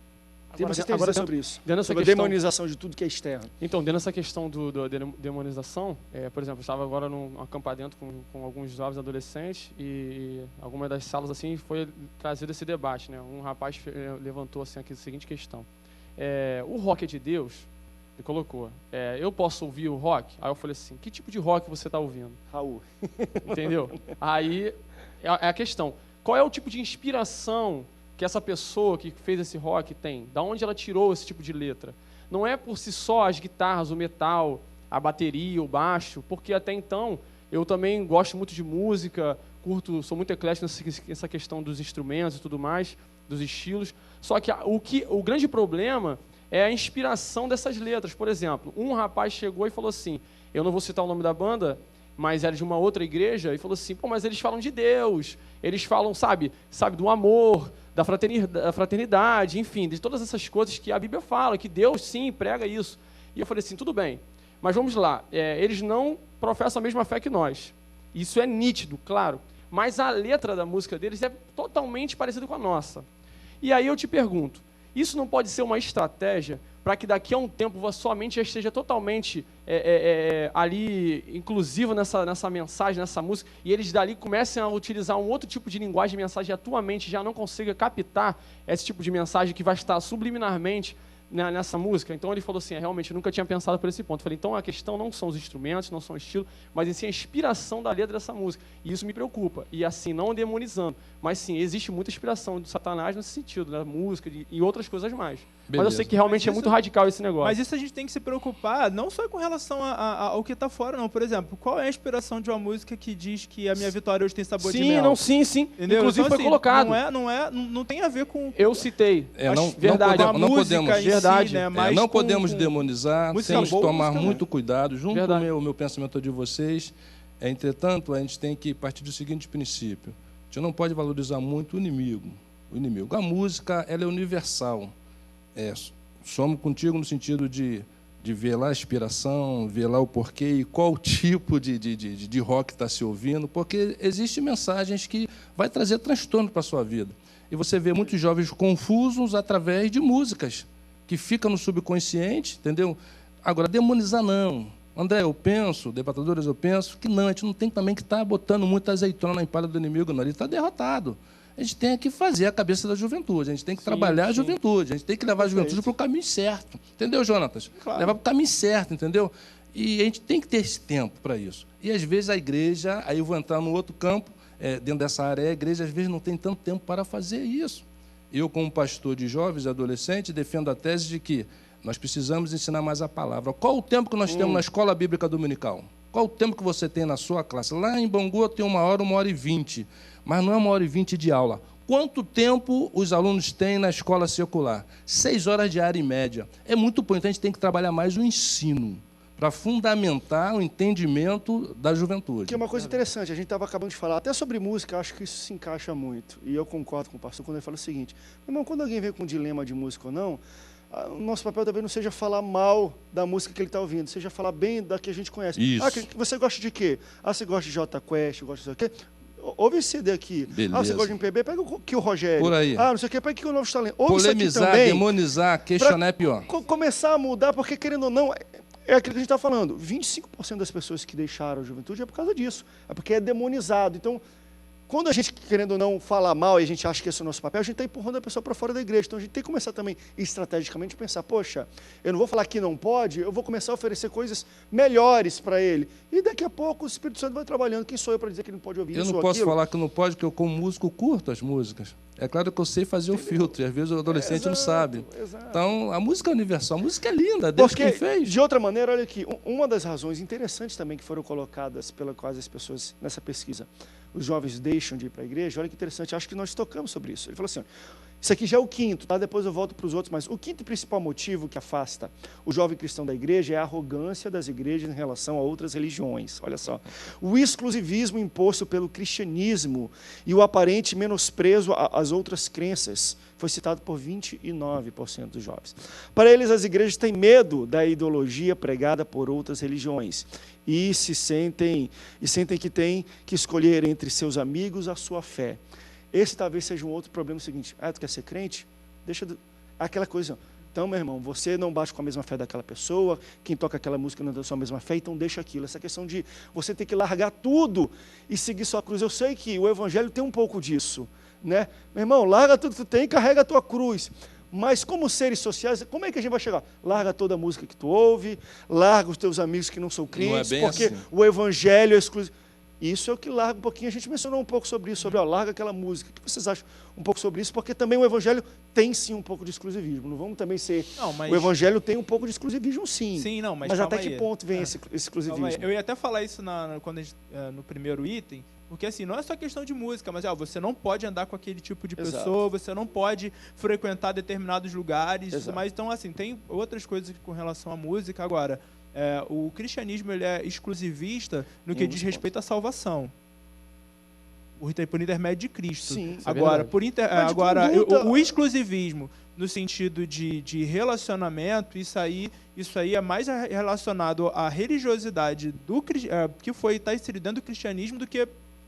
Agora sobre isso. Sobre a demonização de tudo que é externo. Então, dentro dessa questão da demonização, por exemplo, eu estava agora num acampamento com alguns jovens adolescentes e algumas das salas assim foi trazido esse debate, né? Um rapaz levantou assim a seguinte questão: o rock é de Deus? Ele colocou: eu posso ouvir o rock? Aí eu falei assim: que tipo de rock você está ouvindo? Raul. Entendeu? Aí é a questão: qual é o tipo de inspiração que essa pessoa que fez esse rock tem? Da onde ela tirou esse tipo de letra? Não é por si só as guitarras, o metal, a bateria, o baixo, porque até então eu também gosto muito de música, sou muito eclético nessa questão dos instrumentos e tudo mais, dos estilos. Só que o grande problema é a inspiração dessas letras. Por exemplo, um rapaz chegou e falou assim, eu não vou citar o nome da banda, mas era de uma outra igreja, e falou assim, pô, mas eles falam de Deus, eles falam, sabe do amor, da fraternidade, enfim, de todas essas coisas que a Bíblia fala, que Deus sim prega isso. E eu falei assim, tudo bem, mas vamos lá, eles não professam a mesma fé que nós. Isso é nítido, claro, mas a letra da música deles é totalmente parecida com a nossa. E aí eu te pergunto, isso não pode ser uma estratégia para que daqui a um tempo a sua mente já esteja totalmente ali inclusiva nessa mensagem, nessa música, e eles dali comecem a utilizar um outro tipo de linguagem de mensagem e a tua mente já não consiga captar esse tipo de mensagem que vai estar subliminarmente nessa música? Então ele falou assim, realmente, eu nunca tinha pensado por esse ponto. Eu falei, então a questão não são os instrumentos, não são o estilo, mas em si a inspiração da letra dessa música. E isso me preocupa. E assim, não demonizando, mas sim, existe muita inspiração do Satanás nesse sentido, da música e outras coisas mais. Beleza. Mas eu sei que realmente é muito radical esse negócio. Mas isso a gente tem que se preocupar, não só com relação ao que está fora, não. Por exemplo, qual é a inspiração de uma música que diz que a minha vitória hoje tem sabor de mel? Sim. Entendeu? Inclusive então, foi colocado. Não tem a ver com... Eu citei. Verdade. Não podemos, verdade. Si, né? Não podemos demonizar, temos que tomar muito cuidado. Junto com o meu pensamento de vocês, entretanto, a gente tem que partir do seguinte princípio. A gente não pode valorizar muito o inimigo. A música, ela é universal. Somos contigo no sentido de ver lá a inspiração, ver lá o porquê e qual tipo de rock está se ouvindo, porque existem mensagens que vai trazer transtorno para a sua vida. E você vê muitos jovens confusos através de músicas, que ficam no subconsciente, entendeu? Agora, demonizar não. André, debatedores, eu penso que não, a gente não tem também que estar botando muita azeitona na empalha do inimigo, não. Ele está derrotado. A gente tem que fazer a cabeça da juventude, a gente tem que trabalhar a juventude, a gente tem que levar a juventude para o caminho certo. Entendeu, Jonatas? Claro. Levar para o caminho certo, entendeu? E a gente tem que ter esse tempo para isso. E, às vezes, a igreja, aí eu vou entrar no outro campo, dentro dessa área, a igreja, às vezes, não tem tanto tempo para fazer isso. Eu, como pastor de jovens e adolescentes, defendo a tese de que nós precisamos ensinar mais a palavra. Qual o tempo que nós temos na escola bíblica dominical? Qual o tempo que você tem na sua classe? Lá em Bangu tem 1 hora, 1h20. Mas não é 1h20 de aula. Quanto tempo os alunos têm na escola secular? 6 horas diária em média. É muito importante, a gente tem que trabalhar mais o ensino, para fundamentar o entendimento da juventude. Que é uma coisa interessante, a gente estava acabando de falar, até sobre música, eu acho que isso se encaixa muito. E eu concordo com o pastor quando ele fala o seguinte: meu irmão, quando alguém vem com um dilema de música ou não, o nosso papel talvez não seja falar mal da música que ele está ouvindo, seja falar bem da que a gente conhece. Isso. Você gosta de quê? Você gosta de Jota Quest, gosta de quê? Ouve esse CD aqui. Beleza. Você gosta de MPB? Pega aqui o Rogério. Por aí. Não sei o quê, pega aqui o Novo Talento. Ouve Polemizar, isso aqui também, demonizar, questionar é pior. começar a mudar, porque querendo ou não, é aquilo que a gente está falando. 25% das pessoas que deixaram a juventude é por causa disso. É porque é demonizado. Então, quando a gente, querendo ou não, fala mal e a gente acha que esse é o nosso papel, a gente está empurrando a pessoa para fora da igreja. Então, a gente tem que começar também, estrategicamente, a pensar, poxa, eu não vou falar que não pode, eu vou começar a oferecer coisas melhores para ele. E daqui a pouco o Espírito Santo vai trabalhando. Quem sou eu para dizer que ele não pode ouvir Eu isso não ou posso aquilo? falar que não pode, porque eu, como músico, curto as músicas. É claro que eu sei fazer o filtro, e às vezes o adolescente não sabe. Exato. Então, a música é universal, a música é linda, Deus Porque, quem fez. de outra maneira, olha aqui, uma das razões interessantes também que foram colocadas pelas quais as pessoas, nessa pesquisa, os jovens deixam de ir para a igreja, olha que interessante, acho que nós tocamos sobre isso. Ele falou assim, isso aqui já é o quinto, tá? Depois eu volto para os outros, mas o quinto e principal motivo que afasta o jovem cristão da igreja é a arrogância das igrejas em relação a outras religiões. Olha só. O exclusivismo imposto pelo cristianismo e o aparente menosprezo às outras crenças foi citado por 29% dos jovens. Para eles, as igrejas têm medo da ideologia pregada por outras religiões e sentem que têm que escolher entre seus amigos a sua fé. Esse talvez seja um outro problema, o seguinte: tu quer ser crente? Aquela coisa. Então, meu irmão, você não bate com a mesma fé daquela pessoa, quem toca aquela música não tem a sua mesma fé, então deixa aquilo. Essa questão de você ter que largar tudo e seguir sua cruz. Eu sei que o evangelho tem um pouco disso, né? Meu irmão, larga tudo que tu tem e carrega a tua cruz. Mas como seres sociais, como é que a gente vai chegar? Larga toda a música que tu ouve, larga os teus amigos que não são crentes, Não é bem porque assim. o evangelho é exclusivo. Isso é o que larga um pouquinho. A gente mencionou um pouco sobre isso, sobre larga aquela música. O que vocês acham um pouco sobre isso? Porque também o evangelho tem sim um pouco de exclusivismo. Não vamos também ser... Não, mas... O evangelho tem um pouco de exclusivismo, sim. Sim, não, mas até calma que aí. ponto vem esse exclusivismo? Eu ia até falar isso quando no primeiro item, porque assim, não é só questão de música, mas você não pode andar com aquele tipo de Exato. pessoa, você não pode frequentar determinados lugares, Exato. mas então assim, tem outras coisas com relação à música. Agora, o cristianismo ele é exclusivista no que diz respeito à salvação. Por intermédio de Cristo. Sim. Agora, Mas de conduta- o exclusivismo no sentido de relacionamento, isso aí é mais relacionado à religiosidade que está inserido dentro do cristianismo do que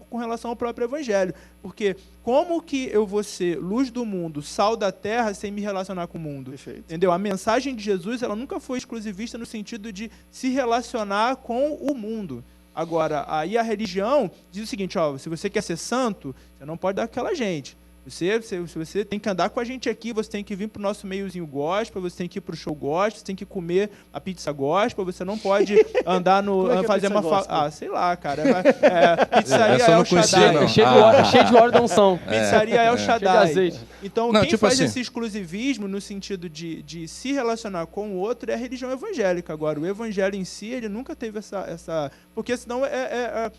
com relação ao próprio evangelho. Porque como que eu vou ser luz do mundo, sal da terra, sem me relacionar com o mundo? Perfeito. Entendeu? A mensagem de Jesus, ela nunca foi exclusivista no sentido de se relacionar com o mundo. Agora, aí a religião diz o seguinte, se você quer ser santo, você não pode dar com aquela gente. Você tem que andar com a gente aqui, você tem que vir para o nosso meiozinho gospel, você tem que ir para o show gospel, você tem que comer a pizza gospel, você não pode andar Como é que é fazer pizza uma... gospel? Sei lá, cara. Pizzaria Essa eu é não o conhecia, Shaddai. não. Cheio de óleo da unção. Pizzaria é o Cheio de Shaddai. azeite. Então, Não, quem tipo faz assim. esse exclusivismo no sentido de se relacionar com o outro é a religião evangélica. Agora, o evangelho em si, ele nunca teve essa... Porque senão é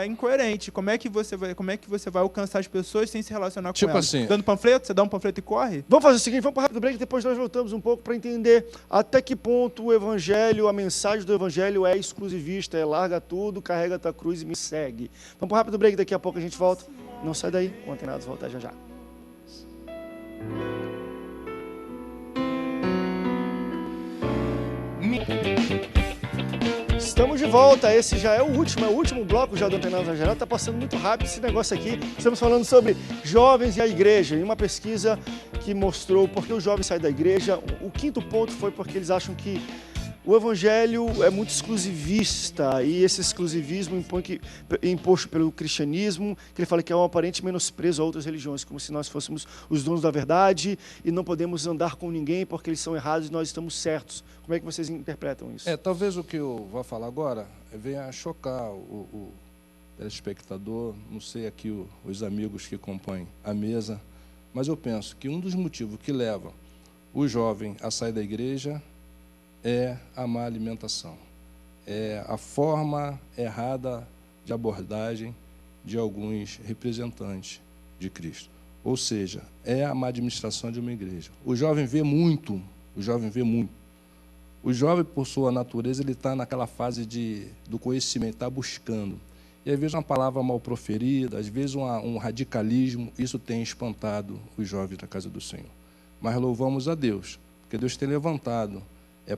incoerente. Como é que você vai alcançar as pessoas sem se relacionar Tipo com elas? assim. Dando panfleto? Você dá um panfleto e corre? Vamos fazer o seguinte, vamos para o rápido break, depois nós voltamos um pouco para entender até que ponto o evangelho, a mensagem do evangelho é exclusivista, é larga tudo, carrega a tua cruz e me segue. Vamos para o rápido break, daqui a pouco a gente volta. Não sai daí, o Antenados volta já já. Estamos de volta, esse já é o último bloco já do Antenados na Geral, está passando muito rápido esse negócio aqui. Estamos falando sobre jovens e a igreja, e uma pesquisa que mostrou por que os jovens saem da igreja. O quinto ponto foi porque eles acham que o evangelho é muito exclusivista, e esse exclusivismo imposto pelo cristianismo, que ele fala que é um aparente menosprezo a outras religiões, como se nós fôssemos os donos da verdade e não podemos andar com ninguém porque eles são errados e nós estamos certos. Como é que vocês interpretam isso? Talvez o que eu vou falar agora venha chocar o telespectador, não sei aqui os amigos que compõem a mesa, mas eu penso que um dos motivos que leva o jovem a sair da igreja é a má alimentação, é a forma errada de abordagem de alguns representantes de Cristo. Ou seja, é a má administração de uma igreja. O jovem vê muito, o jovem vê muito. O jovem, por sua natureza, ele está naquela fase do conhecimento, está buscando. E às vezes uma palavra mal proferida, às vezes um radicalismo, isso tem espantado os jovens da casa do Senhor. Mas louvamos a Deus, porque Deus tem levantado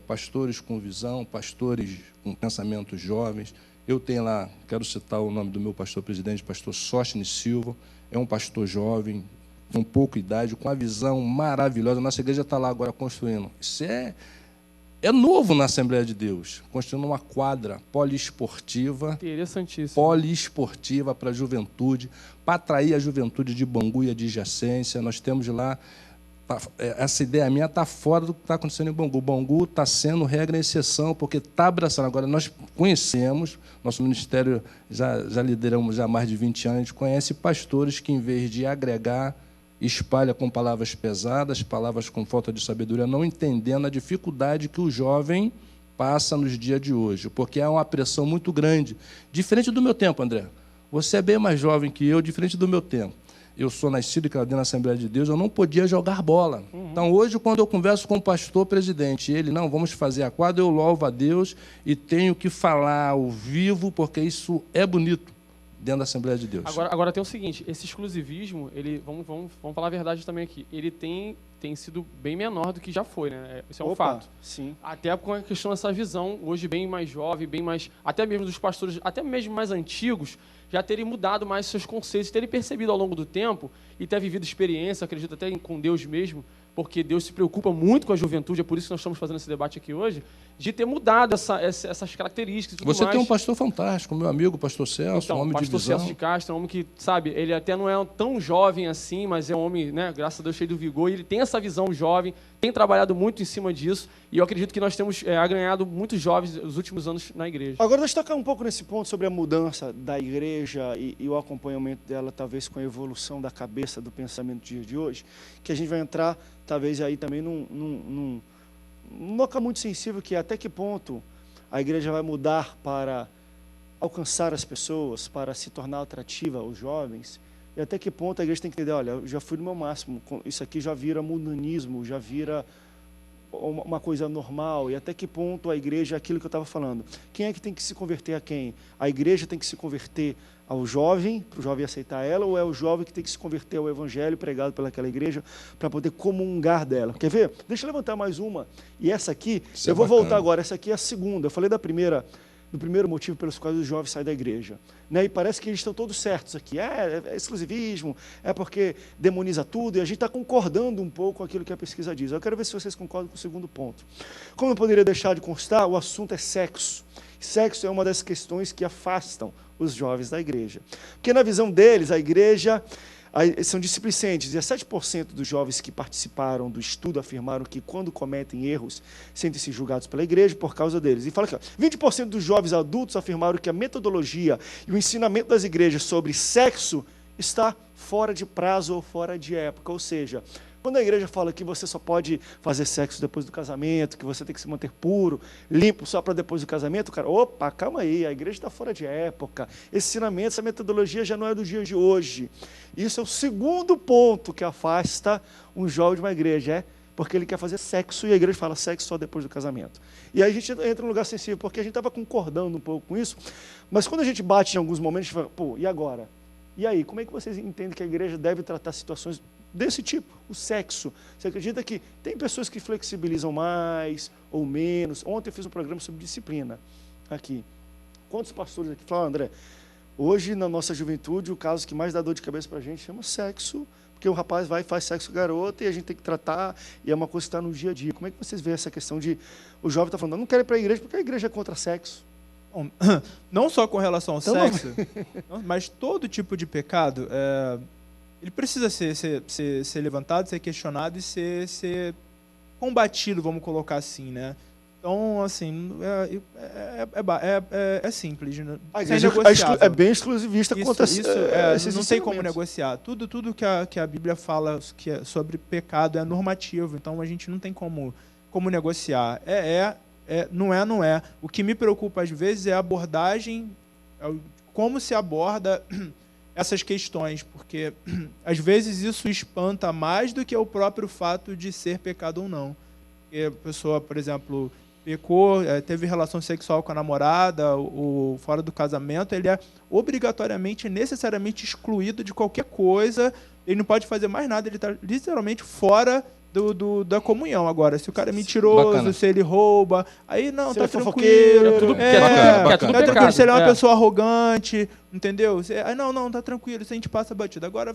pastores com visão, pastores com pensamentos jovens. Eu tenho lá, quero citar o nome do meu pastor presidente, pastor Sóstenes Silva, é um pastor jovem, com pouca idade, com uma visão maravilhosa. Nossa igreja está lá agora construindo. Isso é novo na Assembleia de Deus, construindo uma quadra poliesportiva, poliesportiva para a juventude, para atrair a juventude de Bangu e adjacência. Nós temos lá, essa ideia minha está fora do que está acontecendo em Bangu. Bangu está sendo regra e exceção, porque está abraçando. Agora, nós conhecemos, nosso ministério já lideramos há mais de 20 anos, a gente conhece pastores que, em vez de agregar, espalha com palavras pesadas, palavras com falta de sabedoria, não entendendo a dificuldade que o jovem passa nos dias de hoje, porque há uma pressão muito grande. Diferente do meu tempo, André. Você é bem mais jovem que eu, diferente do meu tempo. Eu sou nascido e criado na Assembleia de Deus, eu não podia jogar bola. Então, hoje, quando eu converso com o pastor presidente, ele, não, vamos fazer a quadra, eu louvo a Deus e tenho que falar ao vivo, porque isso é bonito dentro da Assembleia de Deus. Agora tem o seguinte, esse exclusivismo, vamos falar a verdade também aqui, ele tem sido bem menor do que já foi, né? Isso é um fato. Sim. Até com a questão dessa visão, hoje bem mais jovem, bem mais, até mesmo dos pastores, até mesmo mais antigos, já terem mudado mais seus conceitos, terem percebido ao longo do tempo e ter vivido experiência, acredito até com Deus mesmo, porque Deus se preocupa muito com a juventude, é por isso que nós estamos fazendo esse debate aqui hoje, de ter mudado essas características e tudo Você mais. tem um pastor fantástico, meu amigo, pastor Celso, então, um homem de visão. pastor Celso de Castro é um homem que, sabe, ele até não é tão jovem assim, mas é um homem, né, graças a Deus, cheio do vigor, e ele tem essa visão jovem, tem trabalhado muito em cima disso, e eu acredito que nós temos ganhado muitos jovens nos últimos anos na igreja. Agora, deixa eu tocar um pouco nesse ponto sobre a mudança da igreja e o acompanhamento dela, talvez com a evolução da cabeça, do pensamento do dia de hoje, que a gente vai entrar, talvez, aí também num local muito sensível, que é até que ponto a igreja vai mudar para alcançar as pessoas, para se tornar atrativa aos jovens, e até que ponto a igreja tem que entender, olha, eu já fui no meu máximo, isso aqui já vira mundanismo, já vira uma coisa normal, e até que ponto a igreja é aquilo que eu estava falando. Quem é que tem que se converter a quem? A igreja tem que se converter ao jovem, para o jovem aceitar ela, ou é o jovem que tem que se converter ao evangelho pregado pelaquela igreja para poder comungar dela? Quer ver? Deixa eu levantar mais uma. E essa aqui, eu vou voltar agora, essa aqui é a segunda. Eu falei do primeiro motivo pelos quais os jovens saem da igreja. Né? E parece que eles estão todos certos aqui. É exclusivismo, é porque demoniza tudo, e a gente está concordando um pouco com aquilo que a pesquisa diz. Eu quero ver se vocês concordam com o segundo ponto. Como eu poderia deixar de constar, o assunto é sexo. Sexo é uma das questões que afastam os jovens da igreja. Porque na visão deles, a igreja são displicentes. 17% dos jovens que participaram do estudo afirmaram que quando cometem erros, sentem-se julgados pela igreja por causa deles. E fala aqui, 20% dos jovens adultos afirmaram que a metodologia e o ensinamento das igrejas sobre sexo está fora de prazo ou fora de época. Ou seja, quando a igreja fala que você só pode fazer sexo depois do casamento, que você tem que se manter puro, limpo só para depois do casamento, cara, opa, calma aí, a igreja está fora de época. Esse ensinamento, essa metodologia já não é do dia de hoje. Isso é o segundo ponto que afasta um jovem de uma igreja, porque ele quer fazer sexo e a igreja fala sexo só depois do casamento. E aí a gente entra num lugar sensível, porque a gente estava concordando um pouco com isso, mas quando a gente bate em alguns momentos, a gente fala, pô, e agora? E aí, como é que vocês entendem que a igreja deve tratar situações desse tipo, o sexo? Você acredita que tem pessoas que flexibilizam mais ou menos? Ontem eu fiz um programa sobre disciplina aqui. Quantos pastores aqui falaram, André, hoje na nossa juventude o caso que mais dá dor de cabeça para a gente chama sexo, porque o rapaz vai e faz sexo com a garota e a gente tem que tratar, e é uma coisa que está no dia a dia. Como é que vocês veem essa questão de o jovem está falando, não quero ir para a igreja porque a igreja é contra sexo? Bom, não só com relação ao sexo, mas todo tipo de pecado, ele precisa ser levantado, ser questionado e ser combatido, vamos colocar assim, né? Então, assim, é simples. A igreja é bem exclusivista contra isso. Não tem como negociar. Tudo que a Bíblia fala sobre pecado é normativo, então a gente não tem como negociar. Não é. O que me preocupa às vezes é a abordagem, como se aborda essas questões, porque às vezes isso espanta mais do que o próprio fato de ser pecado ou não. Porque a pessoa, por exemplo, pecou, teve relação sexual com a namorada, ou fora do casamento, ele é obrigatoriamente, necessariamente excluído de qualquer coisa, ele não pode fazer mais nada, ele está literalmente fora da comunhão. Agora, se o cara é mentiroso, Bacana. se ele rouba, aí não, Se tá é tranquilo. fofoqueiro, É tudo, bacana. é tudo Tá tranquilo, pecado. se ele é uma É. pessoa arrogante, entendeu? Aí não, tá tranquilo, isso a gente passa batida. Agora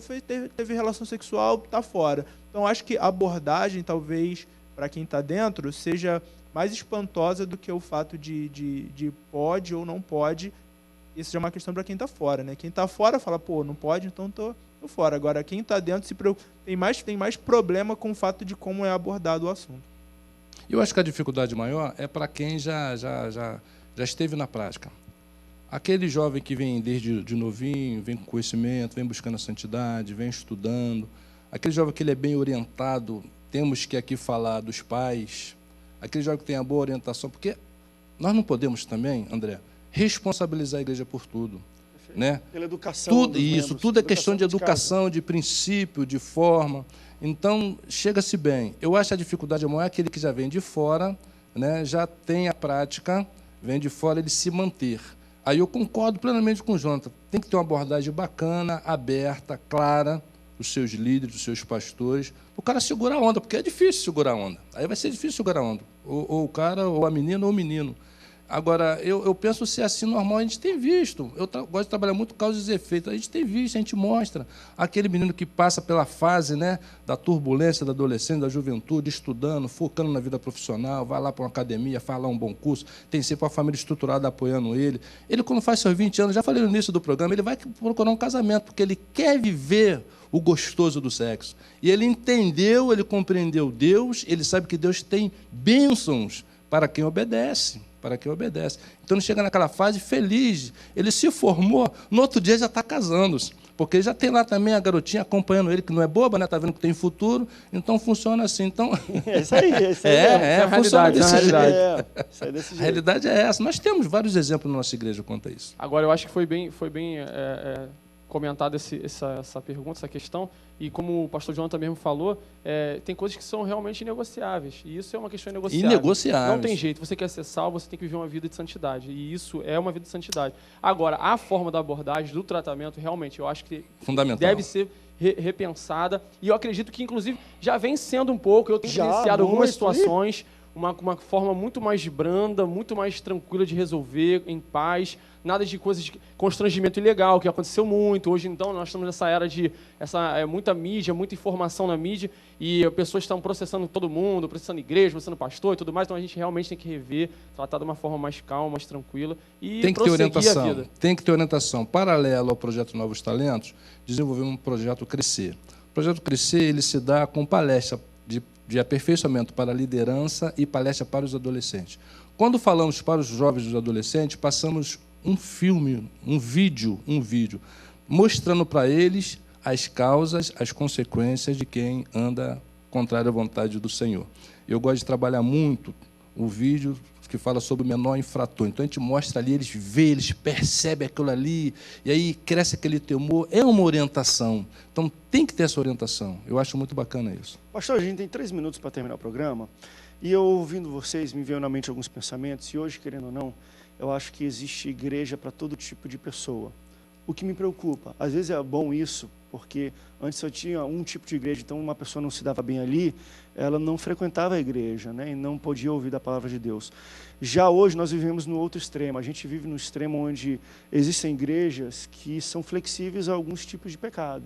teve relação sexual, tá fora. Então acho que a abordagem, talvez, para quem tá dentro, seja mais espantosa do que o fato de pode ou não pode. Isso já é uma questão para quem tá fora, né? Quem tá fora fala, pô, não pode, então tô fora. Agora, quem tá dentro se preocupa, tem mais problema com o fato de como é abordado o assunto. Eu acho que a dificuldade maior é para quem já esteve na prática. Aquele jovem que vem desde de novinho, vem com conhecimento, vem buscando a santidade, vem estudando. Aquele jovem que ele é bem orientado, temos que aqui falar dos pais. Aquele jovem que tem a boa orientação, porque nós não podemos também, André, responsabilizar a igreja por tudo. Né? Pela educação Tudo, dos isso, membros, tudo é questão de dentro casa. educação, de princípio, de forma. Então, chega-se bem. Eu acho a dificuldade maior é aquele que já vem de fora, né, já tem a prática, vem de fora, ele se manter. Aí eu concordo plenamente com o Jonathan. Tem que ter uma abordagem bacana, aberta, clara, dos seus líderes, dos seus pastores, o cara segurar a onda, porque é difícil segurar a onda. Aí vai ser difícil segurar a onda. Ou o cara, ou a menina, ou o menino. Agora, eu penso se é assim normal, a gente tem visto. Eu gosto de trabalhar muito causas e efeitos. A gente tem visto, a gente mostra. Aquele menino que passa pela fase, né, da turbulência da adolescência, da juventude, estudando, focando na vida profissional, vai lá para uma academia, faz lá um bom curso, tem sempre uma família estruturada apoiando ele. Ele, quando faz seus 20 anos, já falei no início do programa, ele vai procurar um casamento, porque ele quer viver o gostoso do sexo. E ele entendeu, ele compreendeu Deus, ele sabe que Deus tem bênçãos para quem obedece. Para quem obedece. Então ele chega naquela fase feliz, ele se formou, no outro dia já está casando-se, porque já tem lá também a garotinha acompanhando ele, que não é boba, né? Está vendo que tem futuro, então funciona assim. Então, É isso aí, é isso aí. funciona desse jeito. Isso aí desse A jeito. realidade é essa. Nós temos vários exemplos na nossa igreja quanto a isso. Agora, eu acho que foi bem comentada essa pergunta, essa questão, e como o pastor Jonathan mesmo falou, tem coisas que são realmente inegociáveis, e isso é uma questão inegociável. Inegociáveis. Não tem jeito, você quer ser salvo, você tem que viver uma vida de santidade, e isso é uma vida de santidade. Agora, a forma da abordagem, do tratamento, realmente, eu acho que Fundamental. deve ser repensada, e eu acredito que, inclusive, já vem sendo um pouco, eu tenho Já, vivenciado algumas muito, situações, uma forma muito mais branda, muito mais tranquila de resolver, em paz, nada de coisas de constrangimento ilegal, que aconteceu muito. Hoje, então, nós estamos nessa era de muita mídia, muita informação na mídia, e pessoas estão processando todo mundo, processando igreja, processando pastor e tudo mais, então a gente realmente tem que rever, tratar de uma forma mais calma, mais tranquila, e Tem que ter prosseguir a orientação. vida. Tem que ter orientação. Paralelo ao projeto Novos Talentos, desenvolvemos um projeto Crescer. O projeto Crescer, ele se dá com palestra de aperfeiçoamento para a liderança e palestra para os adolescentes. Quando falamos para os jovens e os adolescentes, passamos um filme, um vídeo, mostrando para eles as causas, as consequências de quem anda contrário à vontade do Senhor. Eu gosto de trabalhar muito o vídeo que fala sobre o menor infrator. Então, a gente mostra ali, eles veem, eles percebem aquilo ali, e aí cresce aquele temor. É uma orientação. Então, tem que ter essa orientação. Eu acho muito bacana isso. Pastor, a gente tem 3 minutos para terminar o programa, e eu, ouvindo vocês, me veio na mente alguns pensamentos, e hoje, querendo ou não, eu acho que existe igreja para todo tipo de pessoa. O que me preocupa, às vezes é bom isso, porque antes eu tinha um tipo de igreja, então uma pessoa não se dava bem ali, ela não frequentava a igreja, né, e não podia ouvir da palavra de Deus. Já hoje nós vivemos no outro extremo, a gente vive no extremo onde existem igrejas que são flexíveis a alguns tipos de pecado.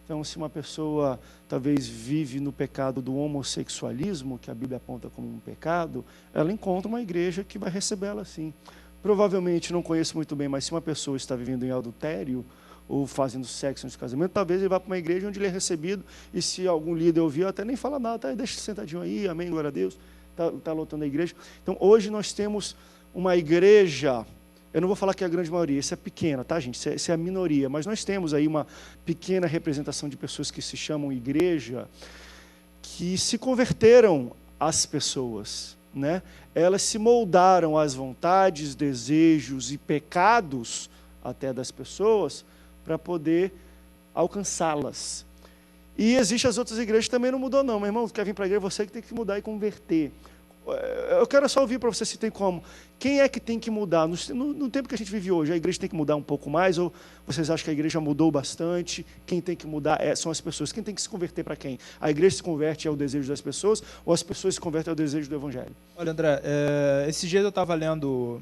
Então, se uma pessoa talvez vive no pecado do homossexualismo, que a Bíblia aponta como um pecado, ela encontra uma igreja que vai recebê-la assim. Provavelmente, não conheço muito bem, mas se uma pessoa está vivendo em adultério ou fazendo sexo antes do casamento, talvez ele vá para uma igreja onde ele é recebido, e se algum líder ouvir, até nem fala nada, deixa sentadinho aí, amém, glória a Deus, está lotando a igreja. Então, hoje nós temos uma igreja, eu não vou falar que é a grande maioria, isso é pequena, tá, gente? Isso é a minoria, mas nós temos aí uma pequena representação de pessoas que se chamam igreja, que se converteram às pessoas, né? Elas se moldaram às vontades, desejos e pecados até das pessoas para poder alcançá-las. E existem as outras igrejas que também não mudou não. Meu irmão, quer vir para a igreja, você que tem que mudar e converter. Eu quero só ouvir para você se tem como. Quem é que tem que mudar? No tempo que a gente vive hoje, a igreja tem que mudar um pouco mais? Ou vocês acham que a igreja mudou bastante? Quem tem que mudar são as pessoas. Quem tem que se converter para quem? A igreja se converte ao desejo das pessoas ou as pessoas se convertem ao desejo do evangelho? Olha, André, esses dias eu estava lendo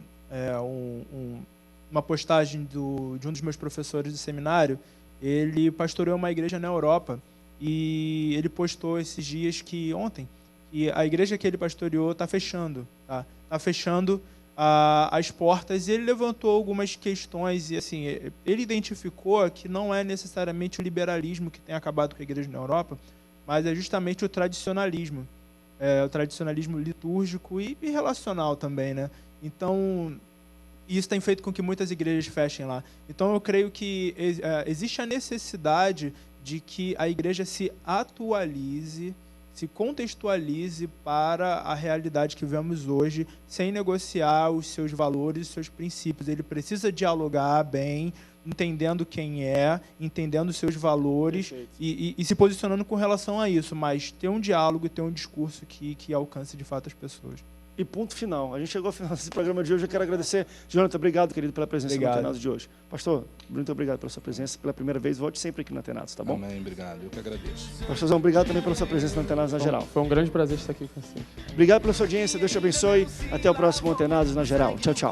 uma postagem de um dos meus professores de seminário. Ele pastoreou uma igreja na Europa e ele postou esses dias ontem, e a igreja que ele pastoreou está fechando, tá? Está fechando as portas, e ele levantou algumas questões, e assim, ele identificou que não é necessariamente o liberalismo que tem acabado com a igreja na Europa, mas é justamente o tradicionalismo litúrgico e relacional também, né? Então, isso tem feito com que muitas igrejas fechem lá. Então, eu creio que existe a necessidade de que a igreja se atualize, se contextualize para a realidade que vemos hoje, sem negociar os seus valores, os seus princípios. Ele precisa dialogar bem, entendendo quem é, entendendo os seus valores e se posicionando com relação a isso, mas ter um diálogo e ter um discurso que alcance de fato as pessoas. E ponto final. A gente chegou ao final desse programa de hoje. Eu quero agradecer. Jonathan, obrigado, querido, pela presença no Antenados de hoje. Pastor, muito obrigado pela sua presença. Pela primeira vez, volte sempre aqui no Antenados, tá bom? Amém, obrigado. Eu que agradeço. Pastorzão, obrigado também pela sua presença no Antenados na geral. Foi um grande prazer estar aqui com você. Obrigado pela sua audiência. Deus te abençoe. Até o próximo Antenados na geral. Tchau, tchau.